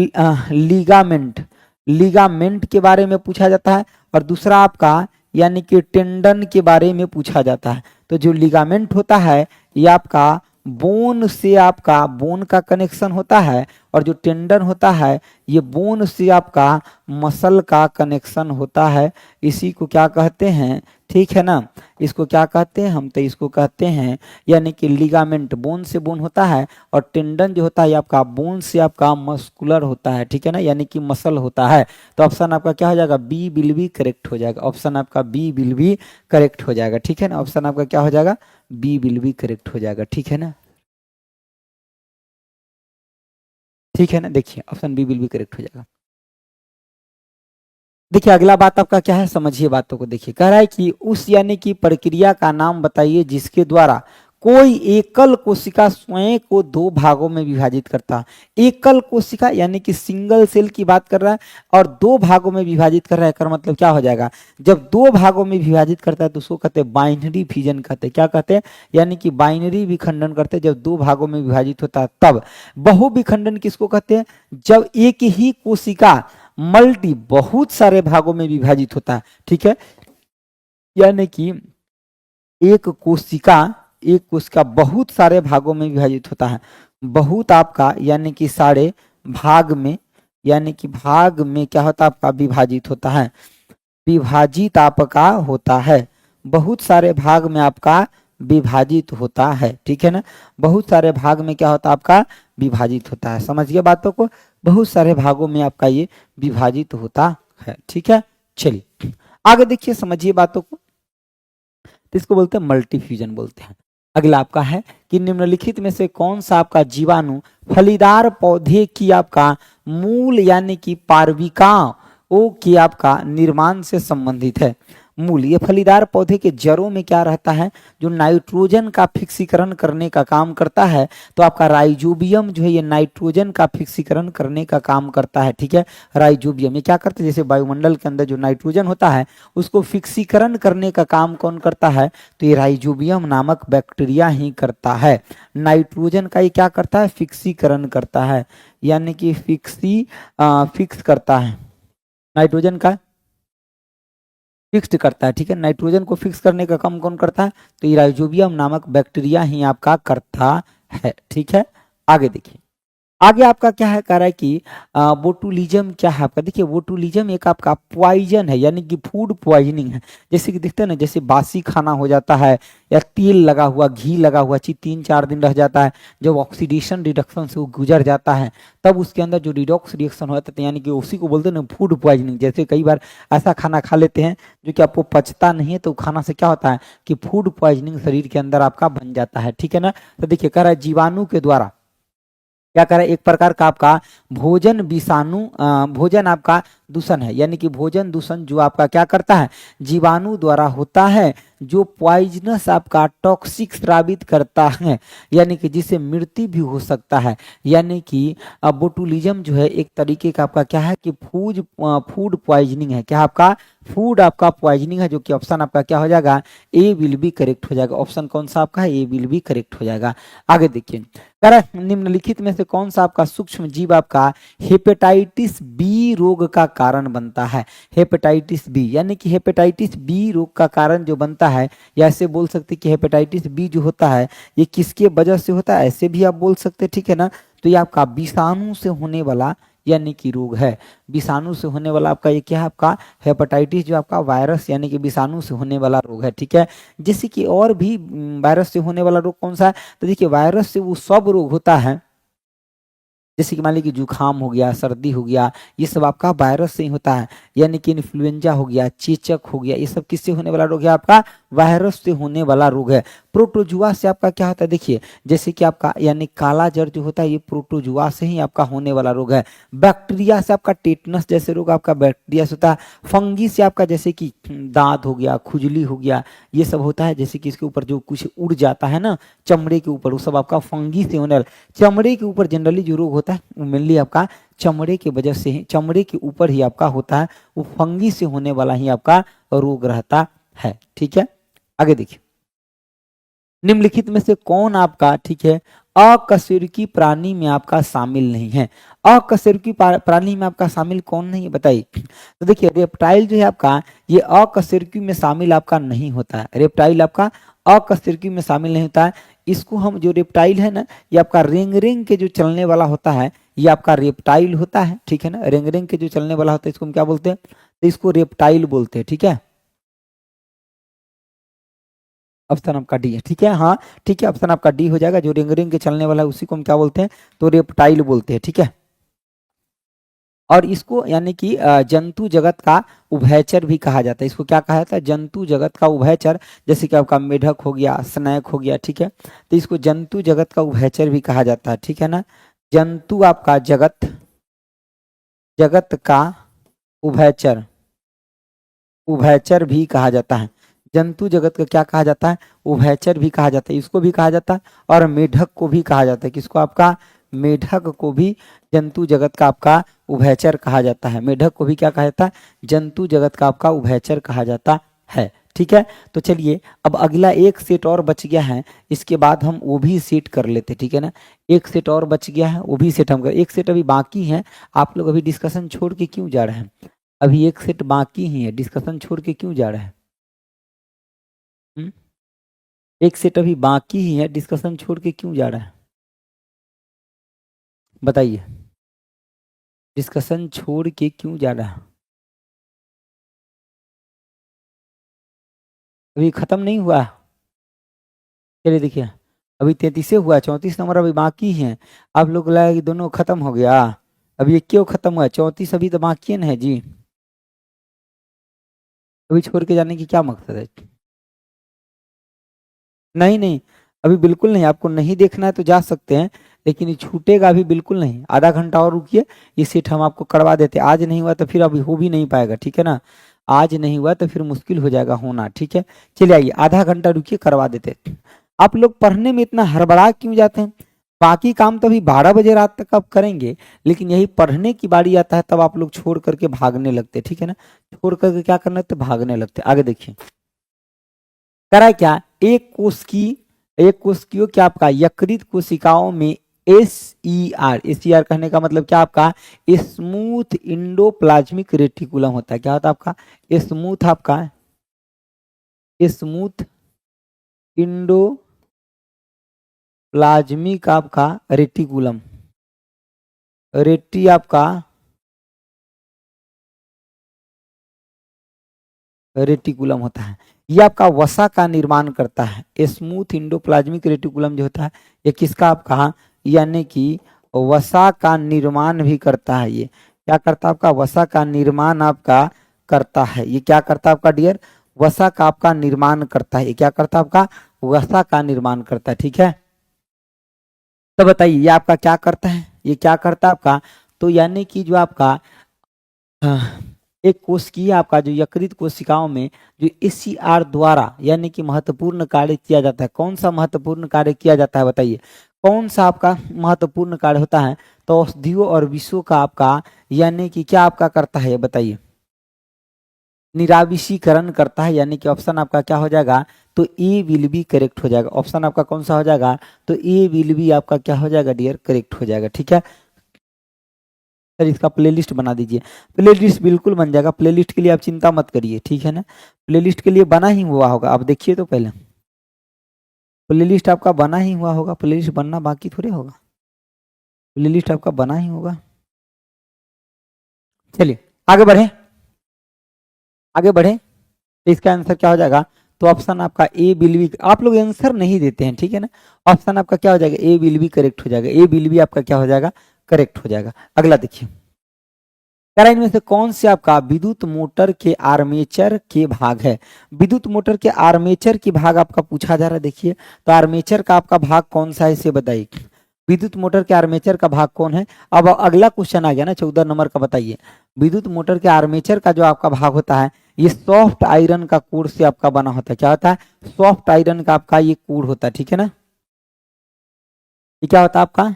लिगामेंट के बारे में पूछा जाता है, और दूसरा आपका यानी कि टेंडन के बारे में पूछा जाता है। तो जो लिगामेंट होता है ये आपका बोन से आपका बोन का कनेक्शन होता है, और जो टेंडन होता है ये बोन से आपका मसल का कनेक्शन होता है। इसी को क्या कहते हैं, ठीक है ना, इसको क्या कहते हैं हम, तो इसको कहते हैं यानी कि लिगामेंट बोन से बोन होता है, और टेंडन जो होता है आपका बोन से आपका मस्कुलर होता है, ठीक है ना, यानी कि मसल होता है। तो ऑप्शन आपका क्या हो जाएगा, बी विल बी करेक्ट हो जाएगा। ऑप्शन आपका बी विल बी करेक्ट हो जाएगा, ठीक है ना। ऑप्शन आपका क्या हो जाएगा, बी विल बी करेक्ट हो जाएगा, ठीक है ना, ठीक है ना। देखिए option B will be correct हो जाएगा। देखिए अगला बात आपका क्या है, समझिए बातों को। देखिए कह रहा है कि उस यानी कि प्रक्रिया का नाम बताइए जिसके द्वारा कोई एकल कोशिका स्वयं को दो भागों में विभाजित करता है। एकल कोशिका यानी कि सिंगल सेल की बात कर रहा है, और दो भागों में विभाजित कर रहा है, कर मतलब क्या हो जाएगा, जब दो भागों में विभाजित करता है तो उसको कहते हैं बाइनरी फिजन कहते हैं। क्या कहते हैं, यानी कि बाइनरी विखंडन करते हैं जब दो भागों में विभाजित होता है तब। बहुविखंडन किसको कहते हैं, जब एक ही कोशिका मल्टी बहुत सारे भागों में विभाजित होता है, ठीक है। यानी कि एक कोशिका बहुत सारे भागों में विभाजित होता है। बहुत आपका यानी कि सारे भाग में, यानी कि भाग में क्या होता है आपका विभाजित होता है, विभाजित आपका होता है। बहुत सारे भाग में आपका विभाजित होता है, ठीक है ना। बहुत सारे भाग में क्या होता है आपका विभाजित होता है। समझिए बातों को, बहुत सारे भागों में आपका ये विभाजित होता है, ठीक है। चलिए आगे देखिए, समझिए बातों को। तो इसको बोलते हैं मल्टीफ्यूजन बोलते हैं। अगला आपका है कि निम्नलिखित में से कौन सा आपका जीवाणु फलीदार पौधे की आपका मूल यानी कि पार्विकाओं की आपका निर्माण से संबंधित है। मूल, ये फलीदार पौधे के जड़ों में क्या रहता है, जो नाइट्रोजन का फिक्सीकरण करने का काम करता है। तो आपका राइजोबियम जो है ये नाइट्रोजन का फिक्सीकरण करने का काम करता है, ठीक है। राइजोबियम ये क्या करता है, जैसे वायुमंडल के अंदर जो नाइट्रोजन होता है उसको फिक्सीकरण करने का काम कौन करता है, तो ये राइजोबियम नामक बैक्टीरिया ही करता है। नाइट्रोजन का ये क्या करता है, फिक्सीकरण करता है, यानी कि फिक्स करता है, नाइट्रोजन का फिक्स्ड करता है, ठीक है। नाइट्रोजन को फिक्स करने का काम कौन करता है, तो ये राइजोबियम नामक बैक्टीरिया ही आपका करता है, ठीक है। आगे देखिए, आगे आपका क्या है, कह रहा है कि बोटुलिज्म क्या है आपका। देखिए बोटुलिज्म एक आपका पॉइजन है, यानी कि फूड पॉइजनिंग है। जैसे कि दिखते हैं ना, जैसे बासी खाना हो जाता है, या तेल लगा हुआ घी लगा हुआ चीज 3-4 दिन रह जाता है, जब ऑक्सीडेशन रिडक्शन से वो गुजर जाता है तब उसके अंदर जो रिडॉक्स रिएक्शन होता है, यानी कि उसी को बोलते हैं ना फूड पॉइजनिंग। जैसे कई बार ऐसा खाना खा लेते हैं जो कि आपको पचता नहीं है, तो खाना से क्या होता है कि फूड पॉइजनिंग शरीर के अंदर आपका बन जाता है, ठीक है ना। तो देखिए कह रहा है जीवाणु के द्वारा क्या कह रहा है, एक प्रकार का आपका भोजन विषाणु भोजन आपका दूषण है, यानी कि भोजन दूषण जो आपका क्या करता है, जीवाणु द्वारा होता है, जो पॉइजनस आपका टॉक्सिक स्रावित करता है, यानी कि जिससे मृत्यु भी हो सकता है। यानी कि बोटुलिज्म जो है एक तरीके का आपका क्या है कि फूड पॉइजनिंग है। क्या आपका फूड आपका पॉइजनिंग है, जो कि ऑप्शन आपका क्या हो जाएगा, ए विल बी करेक्ट हो जाएगा। ऑप्शन कौन सा आपका है, ए विल बी करेक्ट हो जाएगा। आगे देखिए, कह रहा है निम्नलिखित में से कौन सा आपका सूक्ष्म जीव आपका हेपेटाइटिस बी रोग का कारण बनता है। हेपेटाइटिस बी, यानी कि हेपेटाइटिस बी रोग का कारण जो बनता है, या ऐसे बोल सकते कि हेपेटाइटिस बी जो होता है ये किसके वजह से होता है, ऐसे भी आप बोल सकते, ठीक है ना। तो ये आपका विषाणु से होने वाला यानी कि रोग है। विषाणु से होने वाला आपका ये क्या है, आपका हेपेटाइटिस जो आपका वायरस यानी कि विषाणु से होने वाला रोग है, ठीक है। जैसे कि और भी वायरस से होने वाला रोग कौन सा है, तो देखिए वायरस से वो सब रोग होता है, जैसे कि मान लीजिए जुकाम हो गया, सर्दी हो गया, ये सब आपका वायरस से ही होता है। यानी कि इन्फ्लुएंजा हो गया, चेचक हो गया, ये सब किससे होने वाला रोग है, आपका वायरस से होने वाला रोग है। प्रोटोजुआ से आपका क्या होता है, देखिए जैसे कि आपका यानी काला जर जो होता है ये प्रोटोजुआ से ही आपका होने वाला रोग है। बैक्टीरिया से आपका टेटनस जैसे रोग आपका बैक्टीरिया से होता है। फंगी से आपका जैसे कि दांत हो गया, खुजली हो गया, ये सब होता है। जैसे कि इसके ऊपर जो कुछ उड़ जाता है ना चमड़े के ऊपर, वो सब आपका फंगी से होने वाला। चमड़े के ऊपर जनरली जो रोग होता है वो मेनली आपका चमड़े की वजह से ही, चमड़े के ऊपर ही आपका होता है, वो फंगी से होने वाला ही आपका रोग रहता है, ठीक है। आगे देखिए, निम्नलिखित में से कौन आपका, ठीक है, अकशेरुकी प्राणी में आपका शामिल नहीं है। अकशेरुकी प्राणी में आपका शामिल कौन नहीं है, बताइए। तो देखिए रेप्टाइल जो है आपका ये अकशेरुकी में शामिल आपका नहीं होता है। रेप्टाइल आपका अकशेरुकी में शामिल नहीं होता है। इसको हम जो रेप्टाइल है ना, ये आपका रेंग रेंग के जो चलने वाला होता है ये आपका रेप्टाइल होता है, ठीक है ना। रेंग रेंग के जो चलने वाला होता है इसको हम क्या बोलते हैं, तो इसको रेप्टाइल बोलते हैं, ठीक है। ऑप्शन आपका डी है, ठीक है। हाँ ठीक है, ऑप्शन आपका डी हो जाएगा। जो रिंग रिंग के चलने वाला है उसी को हम क्या बोलते हैं, तो रेप्टाइल बोलते हैं, ठीक है। और इसको यानी कि जंतु जगत का उभयचर भी कहा जाता है। इसको क्या कहा जाता है, जंतु जगत का उभयचर। जैसे कि आपका मेढक हो गया, स्नैक हो गया, ठीक है। तो इसको जंतु जगत का उभयचर भी कहा जाता है, ठीक है ना। जंतु आपका जगत, जगत का उभयचर, उभयचर भी कहा जाता है। जंतु जगत का क्या कहा जाता है, उभयचर भी कहा जाता है। इसको भी कहा जाता है और मेढक को भी कहा जाता है। किसको, आपका मेढक को भी जंतु जगत का आपका उभयचर कहा जाता है। मेढक को भी क्या कहा जाता है, जंतु जगत का आपका उभयचर कहा जाता है, ठीक है। तो चलिए अब अगला एक सेट और बच गया है, इसके बाद हम वो भी सेट कर लेते, ठीक है ना। एक सेट और बच गया है, वो भी सेट हम कर, एक सेट अभी बाकी है। आप लोग अभी डिस्कशन छोड़ के क्यों जा रहे हैं, अभी एक सेट बाकी ही है, डिस्कशन छोड़ के क्यों जा रहे हैं। एक सेट अभी बाकी ही है, डिस्कशन छोड़ के क्यों जा रहा है, बताइए। डिस्कशन छोड़ के क्यों जा रहा है, अभी खत्म नहीं हुआ। चलिए देखिए, अभी 33 हुआ, 34 नंबर अभी बाकी है। आप लोग लगा कि दोनों खत्म हो गया, अभी ये क्यों खत्म हुआ, 34 अभी तो बाकी है जी। अभी छोड़ के जाने की क्या मकसद है। नहीं नहीं, अभी बिल्कुल नहीं, आपको नहीं देखना है तो जा सकते हैं, लेकिन ये छूटेगा अभी बिल्कुल नहीं। आधा घंटा और रुकिए, ये सीट हम आपको करवा देते। आज नहीं हुआ तो फिर अभी हो भी नहीं पाएगा, ठीक है ना। आज नहीं हुआ तो फिर मुश्किल हो जाएगा होना, ठीक है। चलिए आइए, आधा घंटा रुकिए, करवा देते। आप लोग पढ़ने में इतना हड़बड़ा क्यों जाते हैं, बाकी काम तो अभी 12 बजे रात तक आप करेंगे, लेकिन यही पढ़ने की बारी आता है तब आप लोग छोड़ करके भागने लगते, ठीक है ना। छोड़ करके क्या करने लगते, भागने लगते। आगे देखिए, करा क्या, एक कोशिकीय क्या आपका यकृत कोशिकाओं में एस ई आर कहने का मतलब क्या आपका स्मूथ इंडोप्लाज्मिक रेटिकुलम होता है। क्या होता है आपका स्मूथ, आपका स्मूथ इंडोप्लाज्मिक आपका रेटिकुलम, रेटी आपका रेटिकुलम होता है। ये आपका वसा का निर्माण करता है। स्मूथ इंडोप्लाज्मिक रेटिकुलम जो होता है ये किसका आपका यानी कि वसा का निर्माण भी करता है। ये क्या करता है आपका, वसा का निर्माण आपका करता है। ये क्या करता है आपका डियर, वसा का आपका निर्माण करता है। ये क्या करता है आपका, वसा का निर्माण करता है, ठीक है। तो बताइए ये आपका क्या करता है, ये क्या करता है आपका, तो यानी कि जो आपका हाँ, एक कोशिकीय आपका जो यकृत कोशिकाओं में जो एचसीआर द्वारा यानी कि महत्वपूर्ण कार्य किया जाता है, कौन सा महत्वपूर्ण कार्य किया जाता है बताइए, कौन सा आपका महत्वपूर्ण कार्य होता है, तो औषधियों और विषों का आपका यानी कि क्या आपका करता है ये बताइए, निराविषीकरण करता है, यानी कि ऑप्शन आपका क्या हो जाएगा, तो ए विल बी करेक्ट हो जाएगा। ऑप्शन आपका कौन सा हो जाएगा, तो ए विल बी आपका क्या हो जाएगा डियर, करेक्ट हो जाएगा। ठीक है सर, इसका प्लेलिस्ट बना दीजिए। प्लेलिस्ट बिल्कुल बन जाएगा, प्लेलिस्ट के लिए आप चिंता मत करिए, ठीक है ना, प्लेलिस्ट के लिए बना ही हुआ होगा, आप देखिए तो पहले प्लेलिस्ट आपका बना ही हुआ होगा, प्लेलिस्ट बनना बाकी थोड़े होगा, प्लेलिस्ट आपका बना ही होगा। चलिए आगे बढ़े, आगे बढ़े, तो इसका आंसर क्या हो जाएगा, तो ऑप्शन आपका ए विल बी, आप लोग आंसर नहीं देते हैं, ठीक है ना, ऑप्शन आपका क्या हो जाएगा, ए विल बी करेक्ट हो जाएगा, ए विल बी आपका क्या हो जाएगा, करेक्ट हो जाएगा। अगला देखिए, कह रहा है इनमें से कौन से आपका विद्युत मोटर के आर्मेचर के भाग है, विद्युत मोटर के आर्मेचर की भाग आपका पूछा जा रहा है। देखिए तो आर्मेचर का आपका भाग कौन सा है इसे बताइए, विद्युत मोटर के आर्मेचर का भाग कौन है। अब अगला क्वेश्चन आ गया ना 14 नंबर का, बताइए विद्युत मोटर के आर्मेचर का जो आपका भाग होता है ये सॉफ्ट आयरन का कोर से आपका बना होता है, क्या होता है, सॉफ्ट आयरन का आपका ये कोर होता है, ठीक है ना, ये क्या होता है आपका,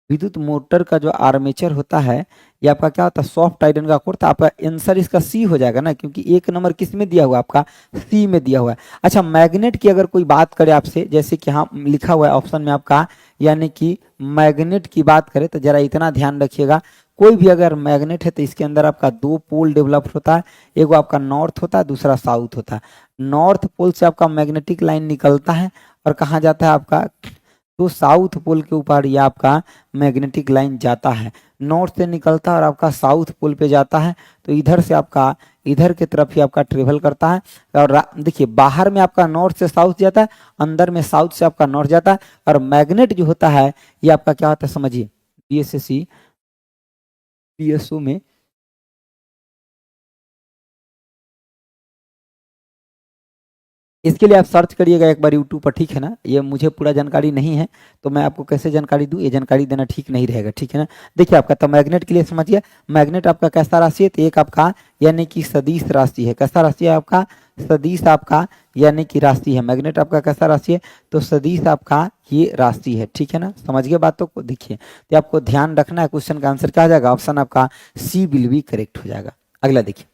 विद्युत मोटर का जो आर्मेचर होता है ये आपका क्या होता है, सॉफ्ट आयरन का कोर। तो आपका आंसर इसका सी हो जाएगा ना, क्योंकि एक नंबर किस में दिया हुआ है आपका, सी में दिया हुआ है। अच्छा मैग्नेट की अगर कोई बात करे आपसे, जैसे कि हाँ लिखा हुआ है ऑप्शन में आपका, यानी कि मैग्नेट की बात करें तो जरा इतना ध्यान रखिएगा, कोई भी अगर मैग्नेट है तो इसके अंदर आपका दो पोल डेवलप होता है, एक आपका नॉर्थ होता है, दूसरा साउथ होता है। नॉर्थ पोल से आपका मैग्नेटिक लाइन निकलता है और कहाँ जाता है आपका, तो साउथ पोल के ऊपर ये आपका मैग्नेटिक लाइन जाता है, नॉर्थ से निकलता है और आपका साउथ पोल पे जाता है, तो इधर से आपका इधर की तरफ ही आपका ट्रेवल करता है। और देखिए बाहर में आपका नॉर्थ से साउथ जाता है, अंदर में साउथ से आपका नॉर्थ जाता है। और मैग्नेट जो होता है ये आपका क्या होता है समझिए, बीएससी पीएसओ में इसके लिए आप सर्च करिएगा एक बार यूट्यूब पर, ठीक है ना, ये मुझे पूरा जानकारी नहीं है तो मैं आपको कैसे जानकारी दूं, ये जानकारी देना ठीक नहीं रहेगा, ठीक है ना। देखिए आपका तो मैग्नेट के लिए समझिए, मैग्नेट आपका कैसा राशि है, तो एक आपका यानी कि सदिश राशि है, कैसा राशि है आपका, सदिश आपका यानी कि राशि है, मैग्नेट आपका कैसा राशि है, तो सदिश आपका ये राशि है, ठीक है ना, समझिए बातों को। देखिए तो आपको ध्यान रखना है, क्वेश्चन का आंसर क्या आ जाएगा, ऑप्शन आपका सी विल बी करेक्ट हो जाएगा। अगला देखिए,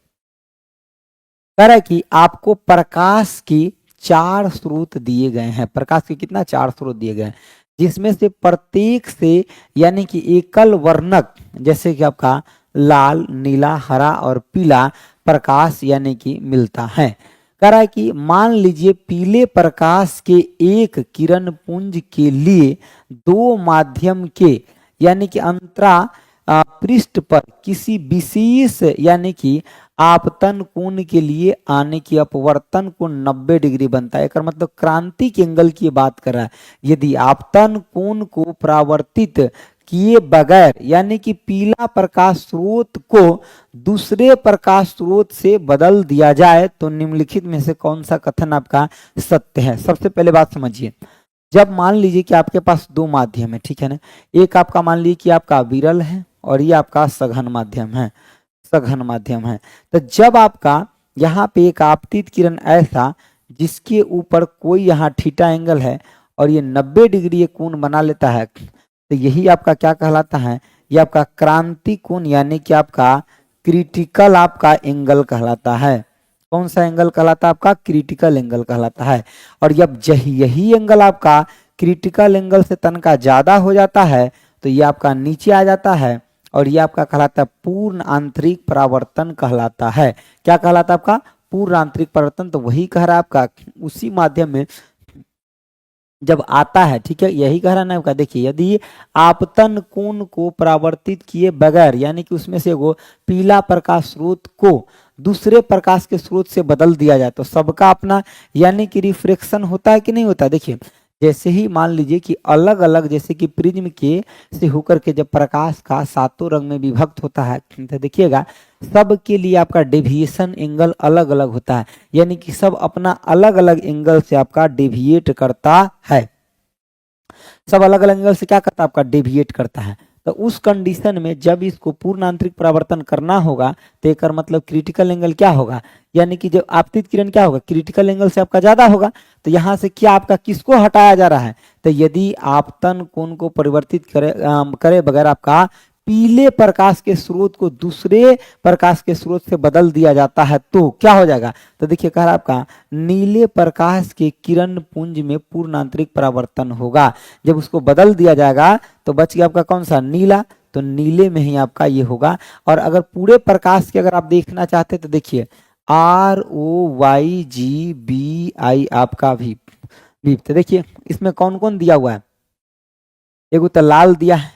कह रहा है कि आपको प्रकाश की चार स्रोत दिए गए हैं, प्रकाश के कितना, चार स्रोत दिए गए हैं, जिसमें से प्रत्येक से यानी कि एकल वर्णक जैसे कि आपका लाल, नीला, हरा और पीला प्रकाश यानी कि मिलता है। कह रहा है कि मान लीजिए पीले प्रकाश के एक किरण पुंज के लिए दो माध्यम के यानी कि अंतरा पृष्ठ पर किसी विशेष यानी कि आपतन कोण के लिए आने की अपवर्तन कोण 90 डिग्री बनता है। एक मतलब क्रांतिक एंगल की बात कर रहा है। यदि आपतन कोण को परावर्तित किए बगैर यानी कि पीला प्रकाश स्रोत को दूसरे प्रकाश स्रोत से बदल दिया जाए तो निम्नलिखित में से कौन सा कथन आपका सत्य है। सबसे पहले बात समझिए, जब मान लीजिए कि आपके पास दो माध्यम है, ठीक है ना, एक आपका मान लीजिए कि आपका विरल है और ये आपका सघन माध्यम है, सघन माध्यम है। तो जब आपका यहाँ पे एक आपतित किरण ऐसा जिसके ऊपर कोई यहाँ थीटा एंगल है और ये 90 डिग्री ये कोण बना लेता है, तो यही आपका क्या कहलाता है, ये आपका क्रांति कोण यानी कि आपका क्रिटिकल आपका एंगल कहलाता है। कौन सा एंगल कहलाता है आपका, क्रिटिकल एंगल कहलाता है। और जब यही एंगल आपका क्रिटिकल एंगल से तनका ज्यादा हो जाता है तो ये आपका नीचे आ जाता है और ये आपका कहलाता है पूर्ण आंतरिक परावर्तन कहलाता है। क्या कहलाता है आपका, पूर्ण आंतरिक परावर्तन। तो वही कह रहा है आपका उसी माध्यम में जब आता है, ठीक है, यही कह रहा है ना आपका। देखिए यदि आपतन कोण को परावर्तित किए बगैर यानी कि उसमें से वो पीला प्रकाश स्रोत को दूसरे प्रकाश के स्रोत से बदल दिया जाए तो सबका अपना यानी कि रिफ्रेक्शन होता है कि नहीं होता। देखिए जैसे ही मान लीजिए कि अलग अलग जैसे कि प्रिज्म के से होकर के जब प्रकाश का सातों रंग में विभक्त होता है तो देखिएगा सब के लिए आपका डेविएशन एंगल अलग अलग होता है, यानी कि सब अपना अलग अलग एंगल से आपका डेविएट करता है। सब अलग अलग एंगल से क्या करता है आपका डेविएट करता है। तो उस कंडीशन में जब इसको पूर्ण आंतरिक परावर्तन करना होगा तो एक मतलब क्रिटिकल एंगल क्या होगा, यानी कि जब आपतित किरण क्या होगा क्रिटिकल एंगल से आपका ज्यादा होगा। तो यहाँ से क्या आपका किसको हटाया जा रहा है, तो यदि आपतन कोण को परिवर्तित करे बगैर आपका पीले प्रकाश के स्रोत को दूसरे प्रकाश के स्रोत से बदल दिया जाता है तो क्या हो जाएगा। तो देखिए कह रहा आपका नीले प्रकाश के किरण पुंज में पूर्ण आंतरिक परावर्तन होगा। जब उसको बदल दिया जाएगा तो बच गया आपका कौन सा, नीला। तो नीले में ही आपका ये होगा। और अगर पूरे प्रकाश के अगर आप देखना चाहते तो देखिए ROYGBI आपका भी। तो देखिए इसमें कौन कौन दिया हुआ है, एगो तो लाल दिया है,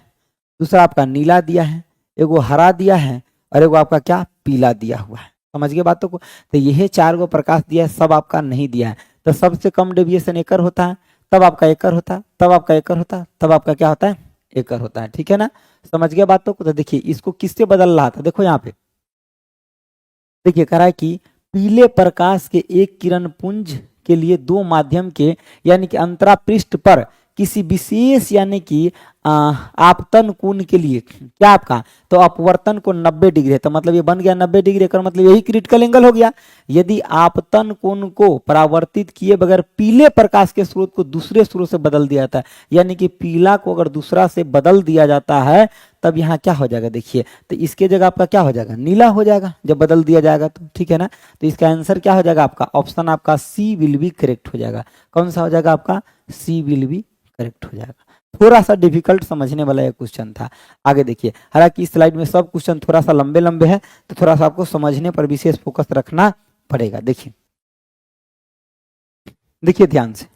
दूसरा आपका नीला दिया है, एगो हरा दिया है और एगो आपका क्या पीला दिया हुआ है। समझ गए बातों को। तो यही 4 गो प्रकाश दिया है, सब आपका नहीं दिया है। तो सबसे कम डेविएशन एकर होता है, तब आपका एकर होता है, तब आपका एकर होता है, तब आपका क्या होता है एकर होता है। ठीक है ना, समझ गया बातों को। तो देखिए इसको किससे बदल रहा था, देखो यहाँ पे देखिए कह रहा है कि पीले प्रकाश के एक किरण पुंज के लिए 2 माध्यम के यानी कि अंतरा पृष्ठ पर किसी विशेष यानी कि आपतन कोण के लिए क्या आपका, तो अपवर्तन को 90 डिग्री है। तो मतलब ये बन गया 90 डिग्री का मतलब यही क्रिटिकल एंगल हो गया। यदि आपतन कोण को परावर्तित किए बगैर पीले प्रकाश के स्रोत को दूसरे स्रोत से बदल दिया जाता है, यानी कि पीला को अगर दूसरा से बदल दिया जाता है तब यहाँ क्या हो जाएगा, देखिए तो इसके जगह आपका क्या हो जाएगा, नीला हो जाएगा जब बदल दिया जाएगा तो। ठीक है ना, तो इसका आंसर क्या हो जाएगा आपका, ऑप्शन आपका सी विल बी करेक्ट हो जाएगा। कौन सा हो जाएगा आपका, सी विल बी करेक्ट हो जाएगा। थोड़ा सा डिफिकल्ट समझने वाला यह क्वेश्चन था। आगे देखिए, हालांकि इस स्लाइड में सब क्वेश्चन थोड़ा सा लंबे लंबे हैं तो थोड़ा सा आपको समझने पर विशेष फोकस रखना पड़ेगा। देखिए देखिए ध्यान से,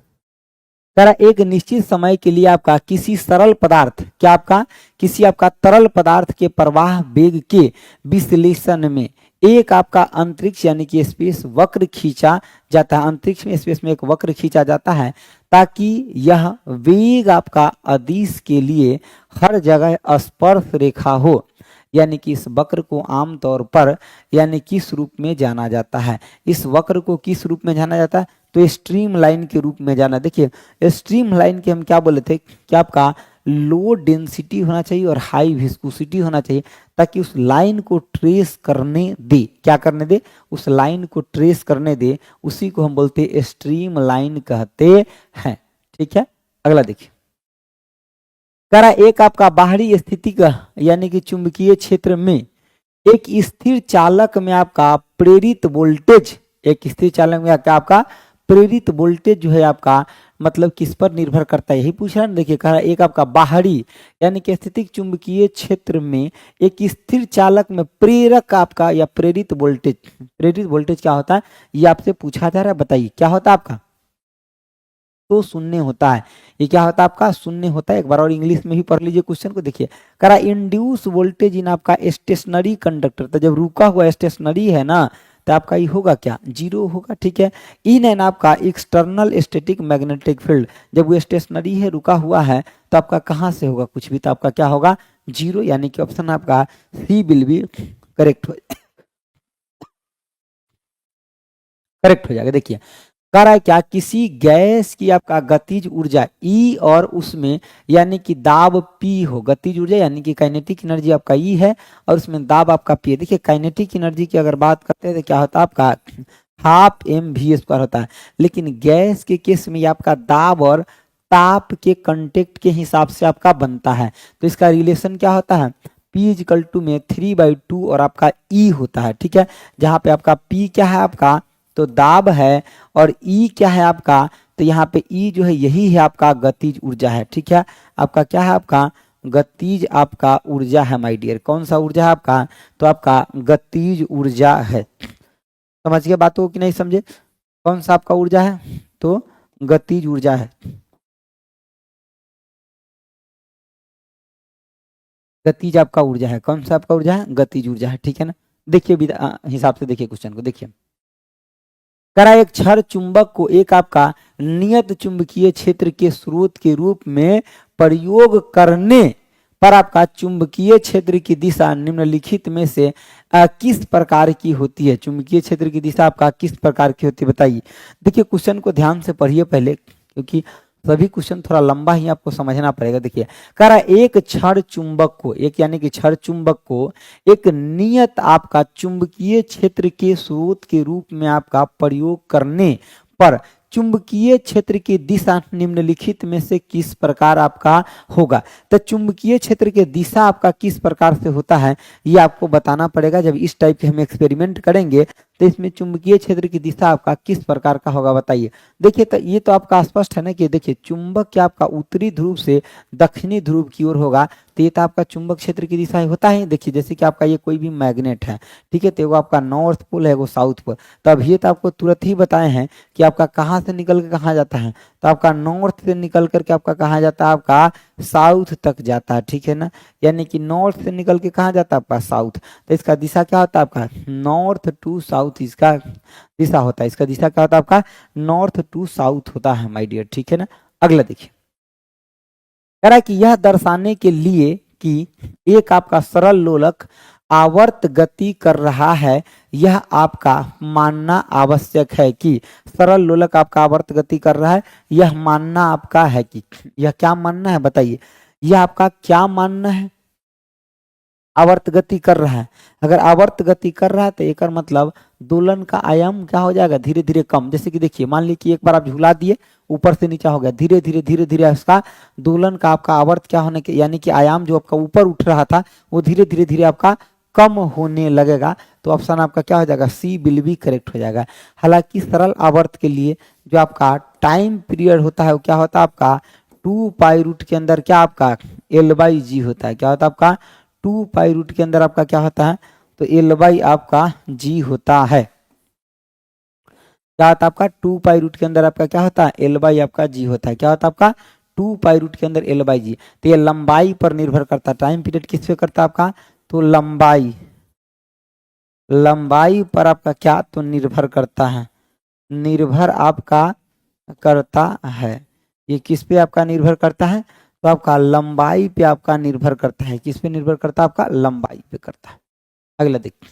एक निश्चित समय के लिए आपका किसी सरल पदार्थ क्या आपका किसी आपका तरल पदार्थ के प्रवाह वेग के विश्लेषण में एक आपका अंतरिक्ष यानी कि स्पेस वक्र खींचा जाता है। अंतरिक्ष में स्पेस में एक वक्र खींचा जाता है ताकि यह वेग आपका अदिश के लिए हर जगह स्पर्श रेखा हो, यानी कि इस वक्र को आमतौर पर यानी किस रूप में जाना जाता है, इस वक्र को किस रूप में जाना जाता है, तो स्ट्रीम लाइन के रूप में जाना। देखिए स्ट्रीम लाइन के हम क्या बोले थे कि आपका लो डेंसिटी होना चाहिए और हाई विस्कोसिटी होना चाहिए ताकि उस लाइन को ट्रेस करने दे, क्या करने दे, उस लाइन को ट्रेस करने दे, उसी को हम बोलते हैं स्ट्रीम लाइन कहते हैं। ठीक है, अगला देखिए, करा एक आपका बाहरी स्थिति का यानी कि चुंबकीय क्षेत्र में एक स्थिर चालक में आपका प्रेरित वोल्टेज, एक स्थिर चालक में क्या आपका प्रेरित वोल्टेज जो है आपका मतलब किस पर निर्भर करता है, यही पूछ रहा है। देखिए कह रहा है एक आपका बाहरी यानी कि स्थितिक चुंबकीय क्षेत्र में एक स्थिर चालक में प्रेरक आपका या प्रेरित वोल्टेज क्या होता है ये आपसे पूछा जा रहा है। बताइए क्या होता है आपका, तो शून्य होता है। ये क्या होता है आपका, शून्य होता है। एक बार और इंग्लिश में भी पढ़ लीजिए क्वेश्चन को। देखिए करा इंड्यूस वोल्टेज इन आपका स्टेशनरी कंडक्टर, तो जब रुका हुआ स्टेशनरी है ना तो आपका ये होगा क्या, जीरो होगा। ठीक है, इन एन आपका एक्सटर्नल स्टैटिक मैग्नेटिक फील्ड, जब वो स्टेशनरी है रुका हुआ है तो आपका कहाँ से होगा कुछ भी, तो आपका क्या होगा जीरो, यानी कि ऑप्शन आपका सी विल बी करेक्ट हो जाएगा। देखिए कह रहा है क्या, किसी गैस की आपका गतिज ऊर्जा E और उसमें यानी कि दाब P हो, गतिज ऊर्जा यानी कि काइनेटिक एनर्जी आपका E है और उसमें दाब आपका P है। देखिए काइनेटिक एनर्जी की अगर बात करते हैं तो क्या होता है आपका हाफ mv² होता है, लेकिन गैस के केस में आपका दाब और ताप के कंटेक्ट के हिसाब से आपका बनता है। तो इसका रिलेशन क्या होता है, P में 3/2 और आपका E होता है। ठीक है, जहाँ पे आपका P क्या है आपका तो दाब है और E क्या है आपका, तो यहाँ पे E जो है यही है आपका गतिज ऊर्जा है। ठीक है, आपका क्या है आपका गतिज आपका ऊर्जा है माय डियर। कौन सा ऊर्जा है आपका, तो आपका गतिज ऊर्जा है। समझ गए बातों की नहीं समझे, कौन सा आपका ऊर्जा है, तो गतिज ऊर्जा है। गतिज आपका ऊर्जा है, कौन सा आपका ऊर्जा है, गतिज ऊर्जा है। ठीक है ना, देखिए हिसाब से देखिए क्वेश्चन को। देखिए करा एक क्षण चुंबक को एक आपका नियत चुंबकीय क्षेत्र के स्रोत के रूप में प्रयोग करने पर आपका चुंबकीय क्षेत्र की दिशा निम्नलिखित में से किस प्रकार की होती है, चुंबकीय क्षेत्र की दिशा आपका किस प्रकार की होती है बताइए। देखिए क्वेश्चन को ध्यान से पढ़िए पहले, क्योंकि सभी क्वेश्चन थोड़ा लंबा ही आपको समझना पड़ेगा। देखिए कह रहा है एक क्षण चुंबक को, एक यानी कि क्षण चुंबक को एक नियत आपका चुंबकीय क्षेत्र के स्रोत के रूप में आपका प्रयोग करने पर चुंबकीय क्षेत्र की दिशा निम्नलिखित में से किस प्रकार आपका होगा। तो चुंबकीय क्षेत्र की दिशा आपका किस प्रकार से होता है ये आपको बताना पड़ेगा। जब इस टाइप के हम एक्सपेरिमेंट करेंगे तो इसमें चुंबकीय क्षेत्र की दिशा आपका किस प्रकार का होगा बताइए। देखिए तो ये तो आपका स्पष्ट है ना कि देखिए चुंबक क्या आपका उत्तरी ध्रुव से दक्षिणी ध्रुव की ओर होगा, तो ये तो आपका चुंबक क्षेत्र की दिशा होता है। देखिए जैसे कि आपका ये कोई भी मैग्नेट है, ठीक है, तो वो आपका नॉर्थ पोल है, वो साउथ पोल, तो अब ये तो आपको तुरंत ही बताए हैं कि आपका कहाँ से निकल के कहाँ जाता है, तो आपका नॉर्थ से निकल करके आपका कहाँ जाता है, आपका साउथ तक जाता है, ठीक है ना। यानी कि नॉर्थ से निकल के कहाँ जाता है, आपका साउथ। तो इसका दिशा क्या होता है, आपका नॉर्थ टू साउथ इसका दिशा होता है। इसका दिशा क्या होता है, आपका नॉर्थ टू साउथ होता है माय डियर, ठीक है ना। अगला देखिए कह रहा है कि यह दर्शाने के लिए कि एक आपका सरल लोलक आवर्त गति कर रहा है, यह आपका मानना आवश्यक है कि सरल लोलक आपका आवर्त गति कर रहा है, यह मानना आपका है कि, यह क्या मानना है बताइए, यह आपका क्या मानना है, आवर्त गति कर रहा है। अगर आवर्त गति कर रहा है तो एक मतलब दोलन का आयाम क्या हो जाएगा, धीरे धीरे कम। जैसे कि देखिए मान लीजिए कि एक बार आप झूला दिए, ऊपर से नीचा हो गया, धीरे धीरे उसका दोलन का आपका आवर्त क्या होने के यानी कि आयाम जो आपका ऊपर उठ रहा था वो धीरे धीरे आपका कम होने लगेगा। तो ऑप्शन आपका क्या हो जाएगा, सी विल बी करेक्ट हो जाएगा। हालांकि सरल आवर्त के लिए जो आपका टाइम पीरियड होता है वो क्या होता है, आपका 2 पाई रूट के अंदर क्या आपका L/G होता है। क्या होता है आपका 2 पाई रूट के अंदर आपका क्या होता है, तो L/ आपका G होता है। क्या होता है आपका 2 पाई रूट के अंदर आपका क्या होता है, L/ आपका G होता है। क्या होता है आपका 2 पाई रूट के अंदर L/G। तो ये लंबाई पर निर्भर करता है, टाइम पीरियड किस पे करता है आपका, तो लंबाई पर आपका क्या तो निर्भर करता है, निर्भर आपका करता है। ये किस पे आपका निर्भर करता है, तो आपका लंबाई पे आपका निर्भर करता है। किस पे निर्भर करता है, आपका लंबाई पे करता है। अगला देखिए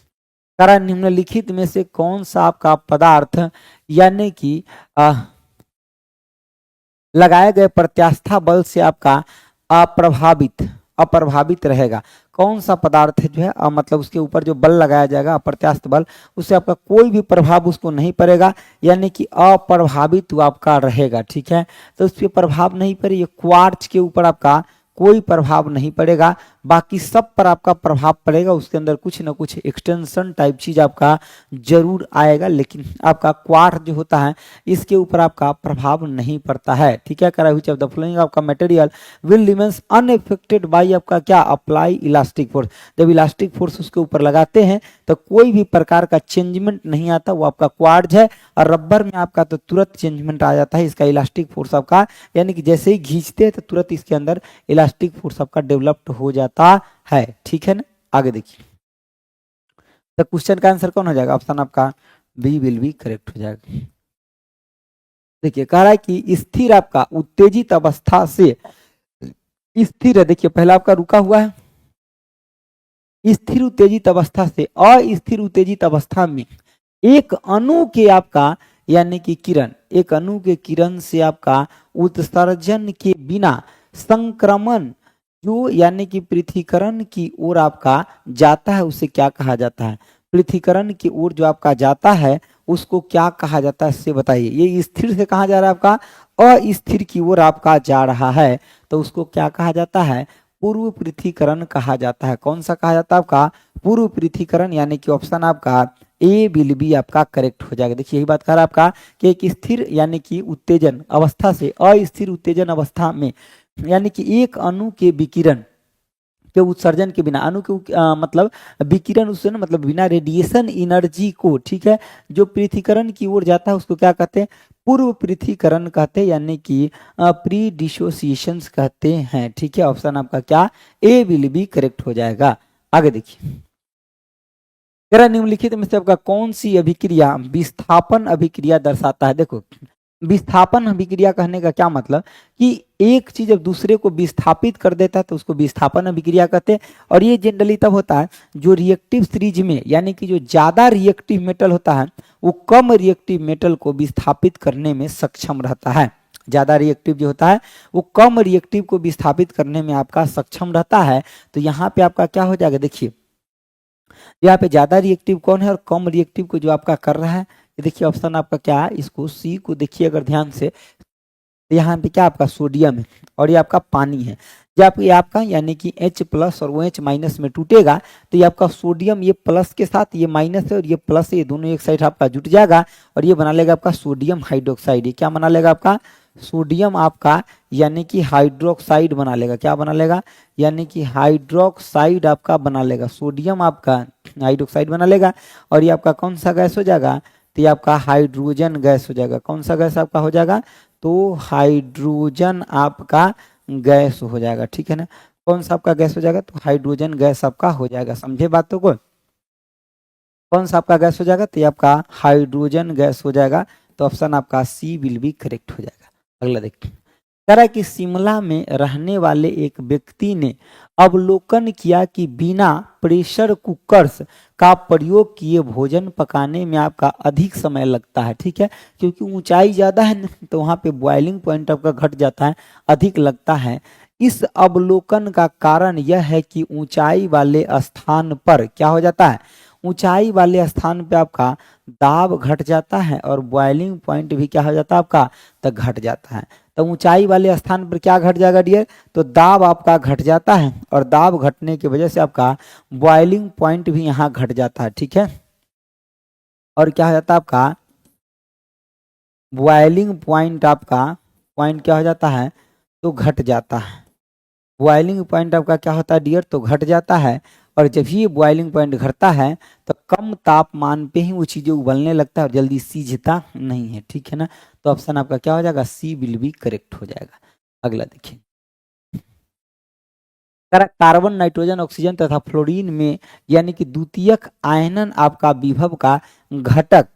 करा निम्नलिखित में से कौन सा आपका पदार्थ यानी कि लगाए गए प्रत्यास्था बल से आपका अप्रभावित रहेगा। कौन सा पदार्थ है जो है मतलब उसके ऊपर जो बल लगाया जाएगा अप्रत्यास्थ बल, उससे आपका कोई भी प्रभाव उसको नहीं पड़ेगा, यानी कि अप्रभावित आपका रहेगा, ठीक है। तो उस पर प्रभाव नहीं पड़े, ये क्वार्ट्ज के ऊपर आपका कोई प्रभाव नहीं पड़ेगा, बाकी सब पर आपका प्रभाव पड़ेगा। उसके अंदर कुछ ना कुछ एक्सटेंशन टाइप चीज आपका जरूर आएगा, लेकिन आपका क्वार्ट्ज जो होता है इसके ऊपर आपका प्रभाव नहीं पड़ता है, ठीक है। करा व्हिच ऑफ द फॉलोइंग आपका material will remains unaffected by आपका क्या, अप्लाई इलास्टिक फोर्स। जब इलास्टिक फोर्स उसके ऊपर लगाते हैं तो कोई भी प्रकार का चेंजमेंट नहीं आता, वो आपका क्वार्ट्ज है। और रबर में आपका तो तुरंत चेंजमेंट आ जाता है, इसका इलास्टिक फोर्स आपका यानी कि जैसे ही खींचते हैं तो तुरंत इसके अंदर इलास्टिक फोर्स आपका डेवलप्ड हो जाता है, ठीक है ना। आगे देखिए तो क्वेश्चन का आंसर कौन हो जाएगा, ऑप्शन आपका बी विल बी करेक्ट हो जाएगा। देखिए कह रहा है कि स्थिर आपका उत्तेजित अवस्था से स्थिर है, देखिए पहला आपका रुका हुआ है, स्थिर उत्तेजित अवस्था से अस्थिर उत्तेजित अवस्था में एक अणु के आपका यानी कि किरण, एक अणु के किरण से आपका उत्सर्जन के बिना संक्रमण जो यानी कि पृथ्वीकरण की ओर आपका जाता है उसे क्या कहा जाता है, पृथ्वीकरण की ओर जो आपका जाता है उसको क्या कहा जाता है, इससे बताइए। ये स्थिर से कहा जा रहा है आपका अस्थिर की ओर आपका जा रहा है, तो उसको क्या कहा जाता है, पूर्व पृथ्वीकरण कहा जाता है। कौन सा कहा जाता है आपका, पूर्व पृथ्वीकरण, यानी कि ऑप्शन आपका ए विल बी आपका करेक्ट हो जाएगा। देखिए यही बात कर रहा है आपका कि एक स्थिर यानी कि उत्तेजन अवस्था से अस्थिर उत्तेजन अवस्था में यानी कि एक अणु के विकिरण के उत्सर्जन के बिना, अणु के मतलब विकिरण उससे ना मतलब बिना रेडिएशन एनर्जी को, ठीक है, जो पृथ्वीकरण की ओर जाता है उसको क्या कहते हैं, पूर्व पृथ्वीकरण कहते हैं, यानी कि प्री डिसोसिएशन कहते हैं, ठीक है। ऑप्शन आपका क्या ए विल बी करेक्ट हो जाएगा। आगे देखिए जरा निम्नलिखित में से आपका कौन सी अभिक्रिया विस्थापन अभिक्रिया दर्शाता है। देखो विस्थापन अभिक्रिया कहने का क्या मतलब कि एक चीज जब दूसरे को विस्थापित कर देता है तो उसको विस्थापन अभिक्रिया कहते हैं। और ये जनरली तब होता है जो रिएक्टिव सीरीज में यानी कि जो ज्यादा रिएक्टिव मेटल होता है वो कम रिएक्टिव मेटल को विस्थापित करने में सक्षम रहता है। ज़्यादा रिएक्टिव जो होता है वो कम रिएक्टिव को विस्थापित करने में आपका सक्षम रहता है। तो यहाँ पे आपका क्या हो जाएगा, देखिए यहाँ पे ज़्यादा रिएक्टिव कौन है और कम रिएक्टिव को जो आपका कर रहा है, ये देखिए ऑप्शन आपका क्या है, इसको सी को देखिए अगर ध्यान से, तो यहाँ पे क्या आपका सोडियम है और ये आपका पानी है। जब ये आपका यानी कि H प्लस और वो H माइनस में टूटेगा तो ये आपका सोडियम ये प्लस के साथ ये माइनस है और ये प्लस है, ये दोनों एक साइड आपका जुट जाएगा और ये बना लेगा आपका सोडियम हाइड्रोक्साइड। ये क्या बना लेगा आपका सोडियम आपका यानी कि हाइड्रोक्साइड बना लेगा। क्या बना लेगा, यानी कि हाइड्रोक्साइड आपका बना लेगा, सोडियम आपका हाइड्रोक्साइड बना लेगा और ये आपका कौन सा गैस हो जाएगा, तो ये आपका हाइड्रोजन गैस हो जाएगा। कौन सा गैस आपका हो जाएगा, तो हाइड्रोजन आपका गैस हो जाएगा। ठीक है ना, कौन सा आपका गैस हो जाएगा, तो हाइड्रोजन गैस आपका हो जाएगा। समझे बातों को, कौन सा आपका गैस हो जाएगा, तो ये आपका हाइड्रोजन गैस हो जाएगा। तो ऑप्शन आपका सी विल बी करेक्ट हो जाएगा। अगला देखिए, कह रहा है कि शिमला में रहने वाले एक व्यक्ति ने अवलोकन किया कि बिना प्रेशर कुकर्स का प्रयोग किए भोजन पकाने में आपका अधिक समय लगता है। ठीक है, क्योंकि ऊंचाई ज़्यादा है तो वहाँ पे बॉइलिंग पॉइंट आपका घट जाता है, अधिक लगता है। इस अवलोकन का कारण यह है कि ऊंचाई वाले स्थान पर क्या हो जाता है, ऊंचाई वाले स्थान पे आपका दाब घट जाता है और बॉइलिंग पॉइंट भी क्या हो जाता है आपका, तो घट जाता है। तो ऊंचाई वाले स्थान पर क्या घट जाएगा डियर, तो दाब आपका घट जाता है और दाब घटने की वजह से आपका बॉइलिंग पॉइंट भी यहाँ घट जाता है। ठीक है, और क्या हो जाता है आपका बॉइलिंग पॉइंट, आपका पॉइंट क्या हो जाता है, तो घट जाता है। बॉइलिंग पॉइंट आपका क्या होता है डियर, तो घट जाता है। और जब ये बॉइलिंग पॉइंट घटता है तो कम तापमान पे ही वो चीज़ें उबलने लगता है और जल्दी सीझता नहीं है। ठीक है ना, तो ऑप्शन आपका क्या हो जाएगा, सी विल बी करेक्ट हो जाएगा। अगला देखिए, कार्बन नाइट्रोजन ऑक्सीजन तथा फ्लोरीन में यानी कि द्वितीयक आयनन आपका विभव का घटक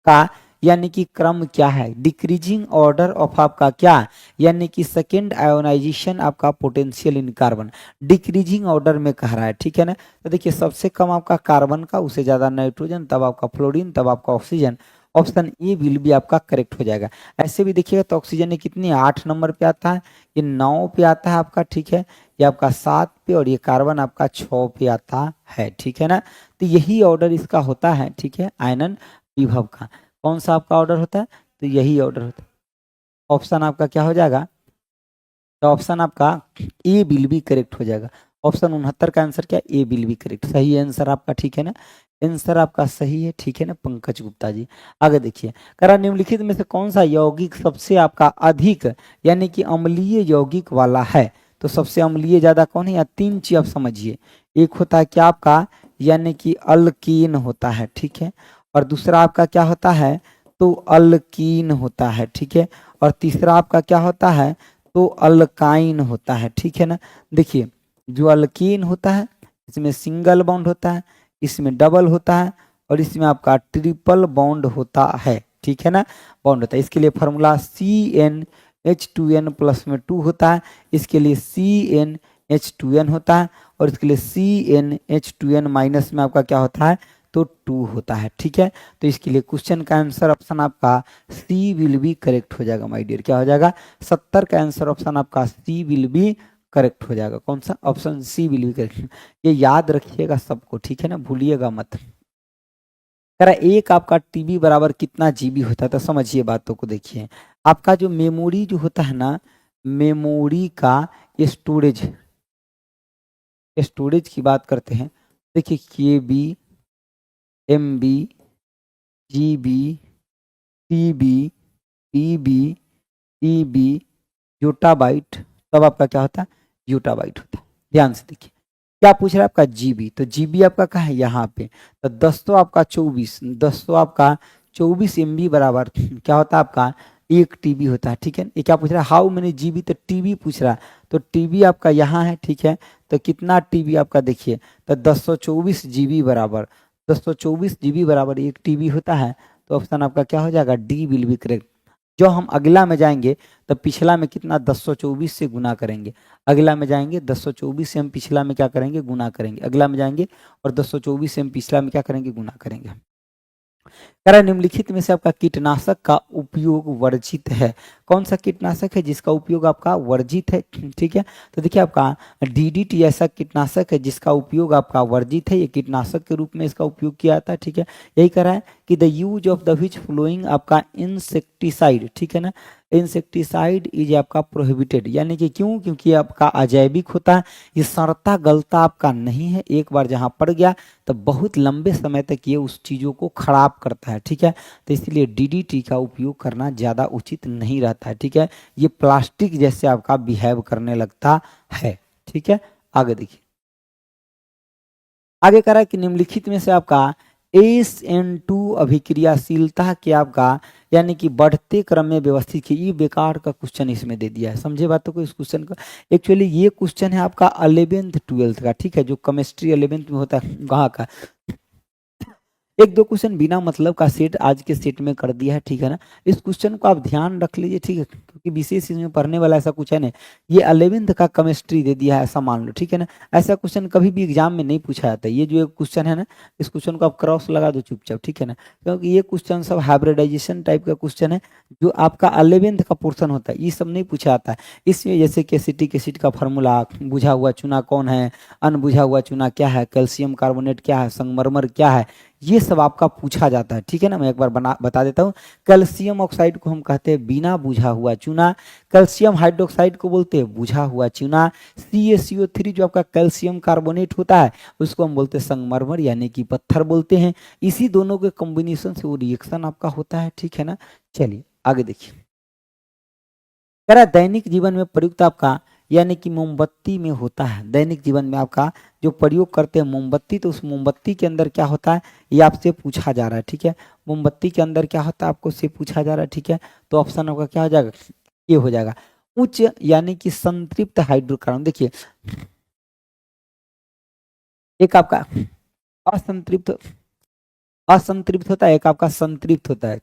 का यानी कि क्रम क्या है, डिक्रीजिंग ऑर्डर ऑफ आपका क्या, यानी कि सेकेंड आयोनाइजेशन आपका potential in carbon, decreasing order में कह रहा है। ठीक है ना, तो देखिए सबसे कम आपका कार्बन का, उससे ज्यादा नाइट्रोजन, तब आपका फ्लोरीन, तब आपका ऑक्सीजन। ऑप्शन ए विल भी आपका करेक्ट हो जाएगा। ऐसे भी देखिएगा तो ऑक्सीजन ने कितनी 8 नंबर पे आता है, ये 9 पे आता है आपका। ठीक है, ये आपका 7 पे और ये कार्बन आपका 6 पे आता है। ठीक है ना, तो यही ऑर्डर इसका होता है। ठीक है, आयनन विभव का कौन सा आपका ऑर्डर होता है, तो यही ऑर्डर होता है। ऑप्शन आपका क्या हो जाएगा, तो ऑप्शन आपका ए विल बी करेक्ट हो जाएगा। ऑप्शन 69 का आंसर क्या, ए विल बी करेक्ट, सही आंसर आपका। ठीक है ना, आंसर आपका सही है। ठीक है ना पंकज गुप्ता जी। आगे देखिए, करा निम्नलिखित में से कौन सा यौगिक सबसे आपका अधिक यानी कि अम्लीय यौगिक वाला है, तो सबसे अम्लीय ज्यादा कौन है, या 3 चीज आप समझिए। एक होता है क्या आपका, यानी कि अल्कीन होता है। ठीक है, और दूसरा आपका क्या होता है, तो अल्कीन होता है। ठीक है, और तीसरा आपका क्या होता है, तो अल्काइन होता है। ठीक है ना, देखिए जो अल्कीन होता है इसमें सिंगल बॉन्ड होता है, इसमें डबल होता है और इसमें आपका ट्रिपल बॉन्ड होता है। ठीक है ना, बॉन्ड होता है। इसके लिए फॉर्मूला CnH2n प्लस में 2 होता है, इसके लिए CnH2n होता है और इसके लिए CnH2n माइनस में आपका क्या होता है, तो 2 होता है। ठीक है, तो इसके लिए क्वेश्चन का आंसर ऑप्शन आपका सी विल बी करेक्ट हो जाएगा माय डियर। क्या हो जाएगा, 70 का आंसर ऑप्शन आपका सी विल बी करेक्ट हो जाएगा। कौन सा, option C will be correct. ये याद रखिएगा सबको, ठीक है ना, भूलिएगा मत। कह रहा एक आपका टीबी बराबर कितना जीबी होता है, तो समझिए बातों को। देखिए आपका जो मेमोरी जो होता है ना, मेमोरी का स्टोरेज, स्टोरेज की बात करते हैं। देखिए KB, MB, GB, TB, PB, EB, yottabyte, तब आपका क्या होता है, योटाबाइट होता है। ध्यान से देखिए क्या पूछ रहा है आपका, जीबी, तो जीबी आपका कहाँ है, यहाँ पे। तो 10 तो आपका 24, 10 तो आपका 24 MB बराबर क्या होता है आपका, 1 TB होता है। ठीक है, ये क्या पूछ रहा है, हाउ मेनी जीबी, तो TB पूछ रहा है, तो TB आपका यहाँ है। ठीक है, तो कितना TB आपका देखिए, तो 1024 GB बराबर, 1024 GB बराबर 1 TB होता है। तो ऑप्शन आपका क्या हो जाएगा, डी विल बी करेक्ट। जो हम अगला में जाएंगे तो पिछला में कितना, 1024 से गुना करेंगे। अगला में जाएंगे 1024 से हम पिछला में क्या करेंगे, गुना करेंगे। अगला में जाएंगे और 1024 से हम पिछला में क्या करेंगे, गुना करेंगे। कह रहा है निम्नलिखित में से आपका कीटनाशक का उपयोग वर्जित है। कौन सा कीटनाशक है जिसका उपयोग आपका वर्जित है? ठीक है, तो देखिए आपका डीडीटी ऐसा कीटनाशक है जिसका उपयोग आपका वर्जित है, ये कीटनाशक के रूप में इसका उपयोग किया जाता है। ठीक है, यही कह रहा है कि the use of the which following आपका इंसेक्टिसाइड, ठीक है ना, इंसेक्टिसाइड इज आपका प्रोहिबिटेड, यानी कि क्यों? क्योंकि आपका अजैविक होता है, ये सड़ता गलता आपका नहीं है, एक बार जहां पड़ गया तो बहुत लंबे समय तक ये उस चीज़ों को खराब करता है। ठीक है, तो इसलिए डीडीटी का उपयोग करना ज़्यादा उचित नहीं रहता है। ठीक है, ये प्लास्टिक जैसे आपका बिहेव करने लगता है। ठीक है, आगे देखिए, आगे कह रहा है कि निम्नलिखित में से आपका SN2 अभिक्रियाशीलता के आपका यानी कि बढ़ते क्रम में व्यवस्थित की, ये बेकार का क्वेश्चन इसमें दे दिया है, समझे बातों को? इस क्वेश्चन का एक्चुअली ये क्वेश्चन है आपका 11th 12th का। ठीक है, जो केमिस्ट्री 11th में होता है वहाँ का। एक दो क्वेश्चन बिना मतलब का सेट आज के सेट में कर दिया है। ठीक है ना, इस क्वेश्चन को आप ध्यान रख लीजिए। ठीक है, क्योंकि विशेष इसमें पढ़ने वाला ऐसा कुछ है नहीं, ये 11th का केमिस्ट्री दे दिया है ऐसा मान लो। ठीक है ना, ऐसा क्वेश्चन कभी भी एग्जाम में नहीं पूछा जाता है। ये जो एक क्वेश्चन है ना, इस क्वेश्चन को आप क्रॉस लगा दो चुपचाप। ठीक है ना, क्योंकि ये क्वेश्चन सब हाइब्रिडाइजेशन टाइप का क्वेश्चन है, जो आपका 11th का पोर्सन होता है, ये सब नहीं पूछा जाता है। इसमें जैसे कि एसिटिक एसिड का फार्मूला, बुझा हुआ चूना कौन है, अनबुझा हुआ चूना क्या है, कैल्शियम कार्बोनेट क्या है, संगमरमर क्या है, ये सब आपका पूछा जाता है। ठीक है ना, मैं एक बार बता देता हूँ। कैल्शियम ऑक्साइड को हम कहते हैं बिना बुझा हुआ चूना, कैल्शियम हाइड्रोक्साइड को बोलते हैं बुझा हुआ चूना, CaCO3 जो आपका कैल्शियम कार्बोनेट होता है उसको हम बोलते हैं संगमरमर यानी कि पत्थर बोलते हैं। इसी दोनों के कॉम्बिनेशन से वो रिएक्शन आपका होता है। ठीक है ना, चलिए आगे देखिए, कह रहा है दैनिक जीवन में प्रयुक्त आपका यानी कि मोमबत्ती में होता है, दैनिक जीवन में आपका जो प्रयोग करते हैं मोमबत्ती, तो उस मोमबत्ती के अंदर क्या होता है ये आपसे पूछा जा रहा है। ठीक है, मोमबत्ती के अंदर क्या होता है आपको से पूछा जा रहा है। ठीक है, तो ऑप्शन आपका क्या हो जाएगा? ये हो जाएगा उच्च यानी कि संतृप्त हाइड्रोकार्बन। देखिए, एक आपका असंतृप्त असंतृप्त होता है, एक आपका संतृप्त होता है।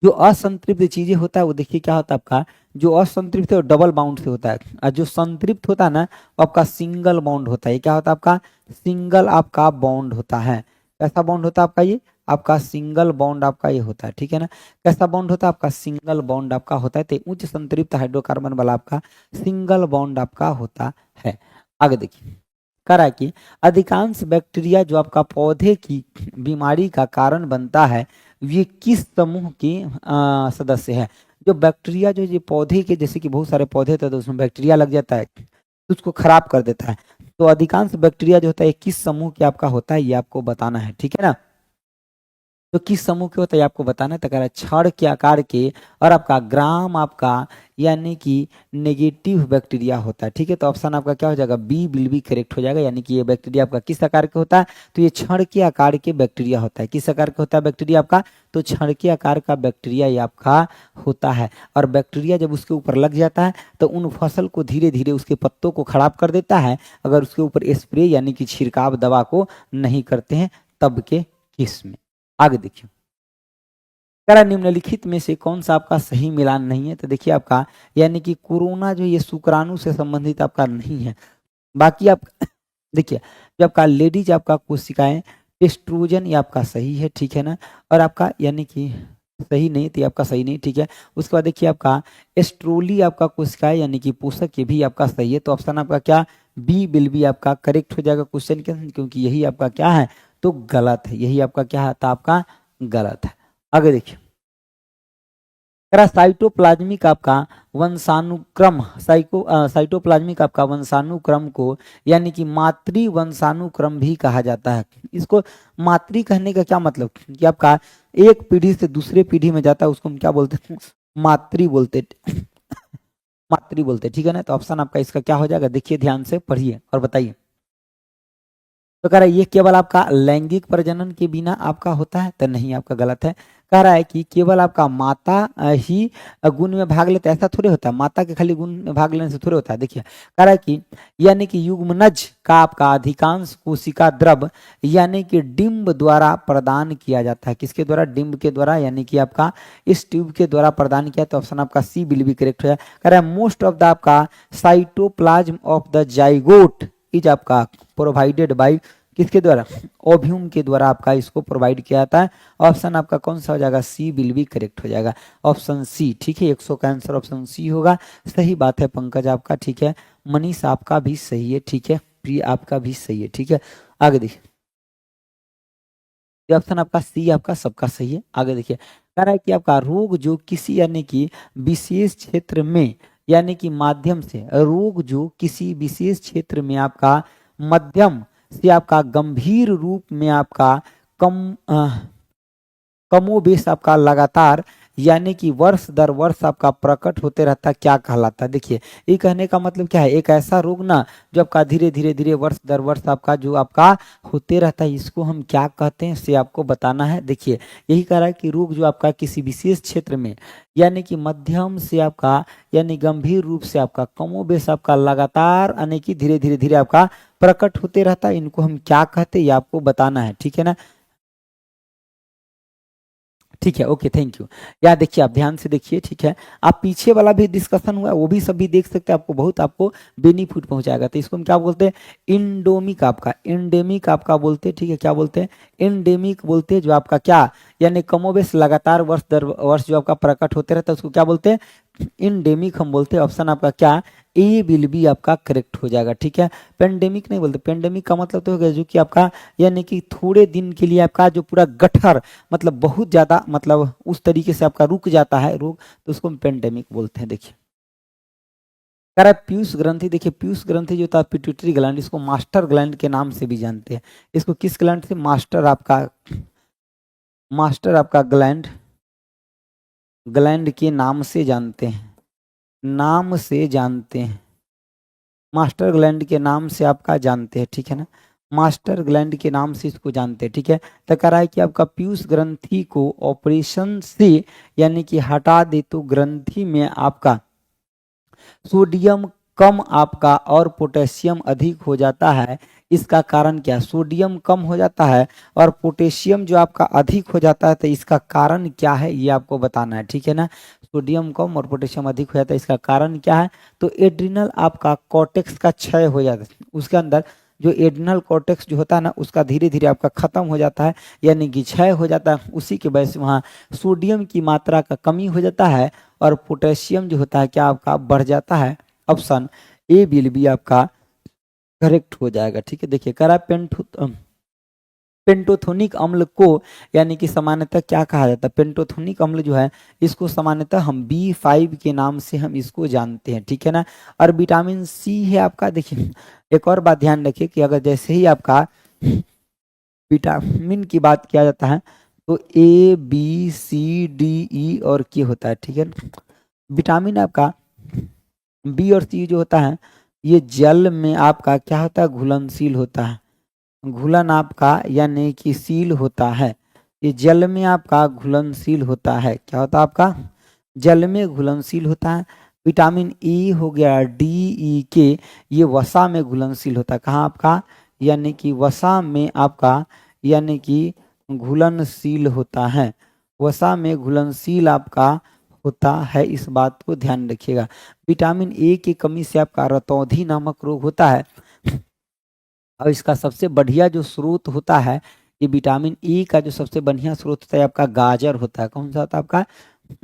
जो असंतृप्त चीजें होता है वो देखिए क्या होता है आपका, जो असंतृप्त है वो डबल बाउंड से होता है, और जो संतृप्त होता है ना वो आपका सिंगल बॉन्ड होता है। ये क्या होता है आपका? सिंगल आपका बॉन्ड होता है। कैसा बॉन्ड होता है आपका? ये आपका सिंगल बॉन्ड आपका ये होता है। ठीक है ना, कैसा बॉन्ड होता है आपका? सिंगल बॉन्ड आपका होता है। तो उच्च संतृप्त हाइड्रोकार्बन वाला आपका सिंगल बॉन्ड आपका होता है। आगे देखिए, कह रहा है कि अधिकांश बैक्टीरिया जो आपका पौधे की बीमारी का कारण बनता है ये किस समूह के सदस्य है? जो बैक्टीरिया जो ये पौधे के, जैसे कि बहुत सारे पौधे होते हैं तो उसमें बैक्टीरिया लग जाता है तो उसको खराब कर देता है, तो अधिकांश बैक्टीरिया जो होता है किस समूह के आपका होता है ये आपको बताना है। ठीक है ना, तो किस समूह के होता है आपको बताना है। तो कह रहा है छड़ के आकार के और आपका ग्राम आपका यानी कि नेगेटिव बैक्टीरिया होता है। ठीक है, तो ऑप्शन आपका क्या हो जाएगा? बी विल बी करेक्ट हो जाएगा, यानी कि ये बैक्टीरिया आपका किस आकार का होता है? तो ये छड़ के आकार के बैक्टीरिया होता है। किस आकार का होता है बैक्टीरिया आपका? तो छड़ के आकार का बैक्टीरिया ये आपका होता है। और बैक्टीरिया जब उसके ऊपर लग जाता है तो उन फसल को धीरे धीरे उसके पत्तों को खराब कर देता है, अगर उसके ऊपर स्प्रे यानी कि छिड़काव दवा को नहीं करते हैं तब के केस में। आगे देखिए, कह रहा है निम्नलिखित में से कौन सा आपका सही मिलान नहीं है? तो देखिए आपका यानी कि कोरोना जो ये शुक्राणु से संबंधित आपका नहीं है। बाकी आप देखिए, जो आपका लेडीज आपका कोशिकाएं टेस्ट्रोजन ये आपका सही है। ठीक है ना, और आपका यानी कि सही नहीं, तो ये आपका सही नहीं। ठीक है, उसके बाद देखिए आपका एस्ट्रोली आपका कोशिकाएं यानी कि पोषक, ये भी आपका सही है। तो ऑप्शन आपका क्या? बी विल बी आपका करेक्ट हो जाएगा क्वेश्चन के, क्योंकि यही आपका क्या है? तो गलत है, यही आपका क्या है? तो आपका गलत है। आगे देखिए, साइटोप्लाज्मिक आपका वंशानुक्रम साइटोप्लाज्मिक आपका वंशानुक्रम को यानी कि मातृ वंशानुक्रम भी कहा जाता है। इसको मातृ कहने का क्या मतलब कि आपका एक पीढ़ी से दूसरे पीढ़ी में जाता है, उसको हम क्या बोलते हैं? मातृ बोलते मातृ बोलते। ठीक है ना, तो ऑप्शन आपका इसका क्या हो जाएगा? देखिए ध्यान से पढ़िए और बताइए। तो कह रहा है ये केवल आपका लैंगिक प्रजनन के बिना आपका होता है? तो नहीं, आपका गलत है। कह रहा है कि केवल आपका माता ही गुण में भाग लेते, ऐसा थोड़े होता है, माता के खाली गुण में भाग लेने से थोड़े होता है। देखिए कह रहा है कि यानी कि युग्मनज का आपका अधिकांश कोशिका द्रव यानी कि डिंब द्वारा प्रदान किया जाता है। किसके द्वारा? डिंब के द्वारा, यानी कि आपका इस ट्यूब के द्वारा प्रदान किया। तो ऑप्शन आपका सी विल बी करेक्ट है। कह रहा है मोस्ट ऑफ द आपका cytoplasm of the zygote is आपका प्रोवाइडेड बाय किसके द्वारा, ओव्यूम के द्वारा आपका इसको प्रोवाइड किया जाता है। ऑप्शन आपका कौन सा हो जाएगा, सी विल बी करेक्ट हो जाएगा, ऑप्शन सी, ठीक है। 100 का आंसर ऑप्शन सी होगा। सही बात है पंकज आपका, ठीक है। मनीष आपका भी सही है, ठीक है। प्रिय आपका भी सही है, ठीक है। आगे देखिए, ऑप्शन आपका सी आपका सबका सही है। आगे देखिए, कह रहा है कि आपका रोग जो किसी यानी कि विशेष क्षेत्र में यानी कि माध्यम से, रोग जो किसी विशेष क्षेत्र में आपका मध्यम से आपका गंभीर रूप में आपका कमोबेश आपका लगातार यानी कि वर्ष दर वर्ष आपका प्रकट होते रहता, क्या कहलाता है। देखिए, ये कहने का मतलब क्या है, एक ऐसा रोग ना जो आपका धीरे धीरे धीरे वर्ष दर वर्ष आपका जो आपका होते रहता है, इसको हम क्या कहते हैं से आपको बताना है। देखिए, यही कह रहा है कि रोग जो आपका किसी विशेष क्षेत्र में यानी कि मध्यम से आपका यानी गंभीर रूप से आपका कमोबेश आपका लगातार यानी कि धीरे धीरे धीरे आपका प्रकट होते रहता है, इनको हम क्या कहते हैं ये आपको बताना है, ठीक है ना। ठीक है, ओके, थैंक यू। यार देखिए, आप ध्यान से देखिए, ठीक है। आप पीछे वाला भी डिस्कशन हुआ वो भी सभी देख सकते हैं, आपको बहुत आपको बेनिफिट पहुंचाएगा। तो इसको हम क्या बोलते हैं, इंडोमिक आपका, इंडेमिक आपका बोलते हैं, ठीक है। क्या बोलते हैं, इंडेमिक बोलते हैं, जो आपका क्या यानी कमोबेश लगातार वर्ष दर वर्ष जो आपका प्रकट होते रहता है उसको क्या बोलते हैं, इंडेमिक हम बोलते हैं। ऑप्शन आपका क्या, ए विल बी आपका करेक्ट हो जाएगा, ठीक है। पेंडेमिक नहीं बोलते, पेंडेमिक का मतलब तो हो गया जो कि आपका यानी कि थोड़े दिन के लिए आपका जो पूरा गठर मतलब बहुत ज्यादा मतलब उस तरीके से आपका रुक जाता है रोग, तो उसको हम पेंडेमिक बोलते हैं। देखिए, कह रहा है पीयूष ग्रंथि, देखिए पीयूष ग्रंथि जो था पिट्यूटरी ग्लैंड, इसको मास्टर ग्लैंड के नाम से भी जानते हैं। इसको किस ग्लैंड से, मास्टर आपका ग्लैंड, ग्लैंड के नाम से जानते हैं, नाम से जानते हैं, मास्टर ग्लैंड के नाम से आपका जानते हैं, ठीक है ना। मास्टर ग्लैंड के नाम से इसको जानते हैं, ठीक है। तो कह रहा है कि आपका पीयूष ग्रंथि को ऑपरेशन से यानी कि हटा दे तो ग्रंथि में आपका सोडियम कम आपका और पोटेशियम अधिक हो जाता है। इसका कारण क्या, सोडियम कम हो जाता है और पोटेशियम जो आपका अधिक हो जाता है, तो इसका कारण क्या है ये आपको बताना है, ठीक है ना। सोडियम कम और पोटेशियम अधिक हो जाता है, इसका कारण क्या है, तो एड्रिनल आपका कॉर्टेक्स का क्षय हो जाता है, उसके अंदर जो एड्रिनल कॉर्टेक्स जो होता है ना उसका धीरे धीरे आपका खत्म हो जाता है यानी कि क्षय हो जाता है, उसी के वजह से वहाँ सोडियम की मात्रा का कमी हो जाता है और पोटेशियम जो होता है क्या आपका बढ़ जाता है। ऑप्शन ए विल बी आपका करेक्ट हो जाएगा, ठीक है। देखिए, कह रहा है पेंटोथोनिक अम्ल को यानी कि सामान्यतः क्या कहा जाता है, पेंटोथोनिक अम्ल जो है इसको सामान्यतः हम B5 के नाम से हम इसको जानते हैं, ठीक है ना। और विटामिन सी है आपका। देखिए, एक और बात ध्यान रखिए कि अगर जैसे ही आपका विटामिन की बात किया जाता है तो A B C D E और के होता है, ठीक है। विटामिन आपका बी और सी जो होता है ये जल में आपका क्या होता है, घुलनशील होता है, घुलन आपका यानी कि सील होता है, ये जल में आपका घुलनशील होता है। क्या होता है आपका, जल में घुलनशील होता है। विटामिन ई हो गया DE के, ये वसा में घुलनशील होता है, कहाँ आपका यानी कि वसा में आपका यानी कि घुलनशील होता है, वसा में घुलनशील आपका होता है, इस बात को ध्यान रखिएगा। विटामिन ए की कमी से आपका रतौंधी नामक रोग होता है और इसका सबसे बढ़िया जो स्रोत होता है ये विटामिन ई का जो सबसे बढ़िया स्रोत होता है आपका गाजर होता है। कौन सा होता है आपका,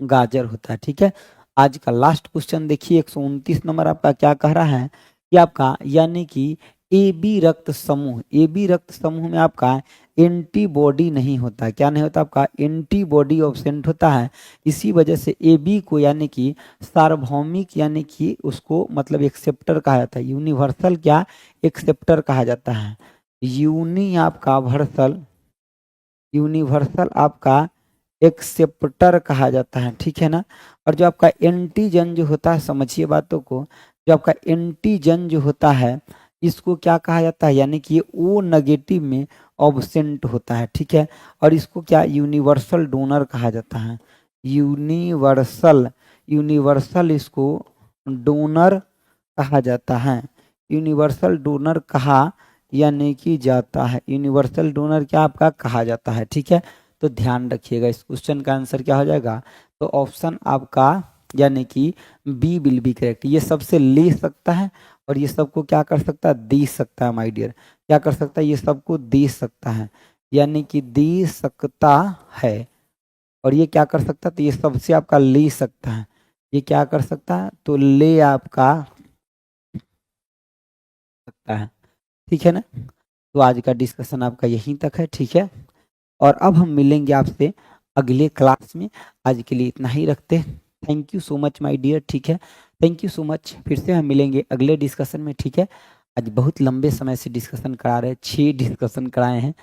गाजर होता है, ठीक है। आज का लास्ट क्वेश्चन देखिए, 129 नंबर आपका क्या कह रहा है कि आपका यानी कि ए बी रक्त समूह, ए बी रक्त समूह में आपका एंटीबॉडी नहीं होता, क्या नहीं होता आपका, एंटीबॉडी ऑब्सेंट होता है। इसी वजह से ए बी को यानी कि सार्वभौमिक यानी कि उसको मतलब एक्सेप्टर कहा जाता है, यूनिवर्सल क्या एक्सेप्टर कहा जाता है, यूनी आपका वर्सल, यूनिवर्सल आपका एक्सेप्टर कहा जाता है, ठीक है ना। और जो आपका एंटीजन जो होता है, समझिए बातों को, जो आपका एंटीजन जो होता है इसको क्या कहा जाता है, यानी कि ये ओ नेगेटिव में ऑब्सेंट होता है, ठीक है। और इसको क्या यूनिवर्सल डोनर कहा जाता है, यूनिवर्सल, यूनिवर्सल इसको डोनर कहा जाता है, यूनिवर्सल डोनर कहा यानी कि जाता है, यूनिवर्सल डोनर क्या आपका कहा जाता है, ठीक है। तो ध्यान रखिएगा, इस क्वेश्चन का आंसर क्या हो जाएगा, तो ऑप्शन आपका यानी कि बी विल बी करेक्ट। ये सबसे ले सकता है और ये सबको क्या कर सकता है, दे सकता है माय डियर। क्या कर सकता है, ये सबको दे सकता है, यानी कि दे सकता है। और ये क्या कर सकता है, तो ये सबसे आपका ले सकता है। ये क्या कर सकता है, तो ले आपका सकता है। ठीक है ना। तो आज का डिस्कशन आपका यहीं तक है। ठीक है, और अब हम मिलेंगे आपसे अगले क्लास में। आज के लिए इतना ही रखते हैं। Thank you so much my dear. ठीक है, थैंक यू सो मच। फिर से हम मिलेंगे अगले डिस्कशन में। ठीक है, आज बहुत लंबे समय से डिस्कशन करा रहे हैं, 6 डिस्कशन कराए हैं।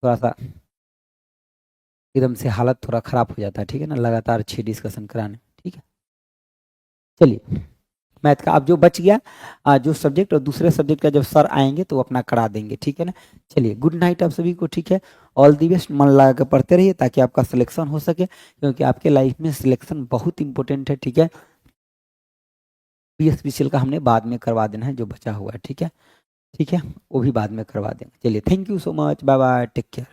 थोड़ा सा एकदम से हालत थोड़ा खराब हो जाता है। ठीक है ना, लगातार 6 डिस्कशन कराने। ठीक है, चलिए मैथ का अब जो बच गया, जो सब्जेक्ट और दूसरे सब्जेक्ट का जब सर आएंगे तो वो अपना करा देंगे। ठीक है ना, चलिए गुड नाइट आप सभी को। ठीक है, ऑल दी बेस्ट। मन लगा कर पढ़ते रहिए ताकि आपका सिलेक्शन हो सके, क्योंकि आपके लाइफ में सिलेक्शन बहुत इंपॉर्टेंट है। ठीक है, PSPCL का हमने बाद में करवा देना है, जो बचा हुआ है। ठीक है, ठीक है, वो भी बाद में करवा देंगे। चलिए thank you so much, bye bye, take care.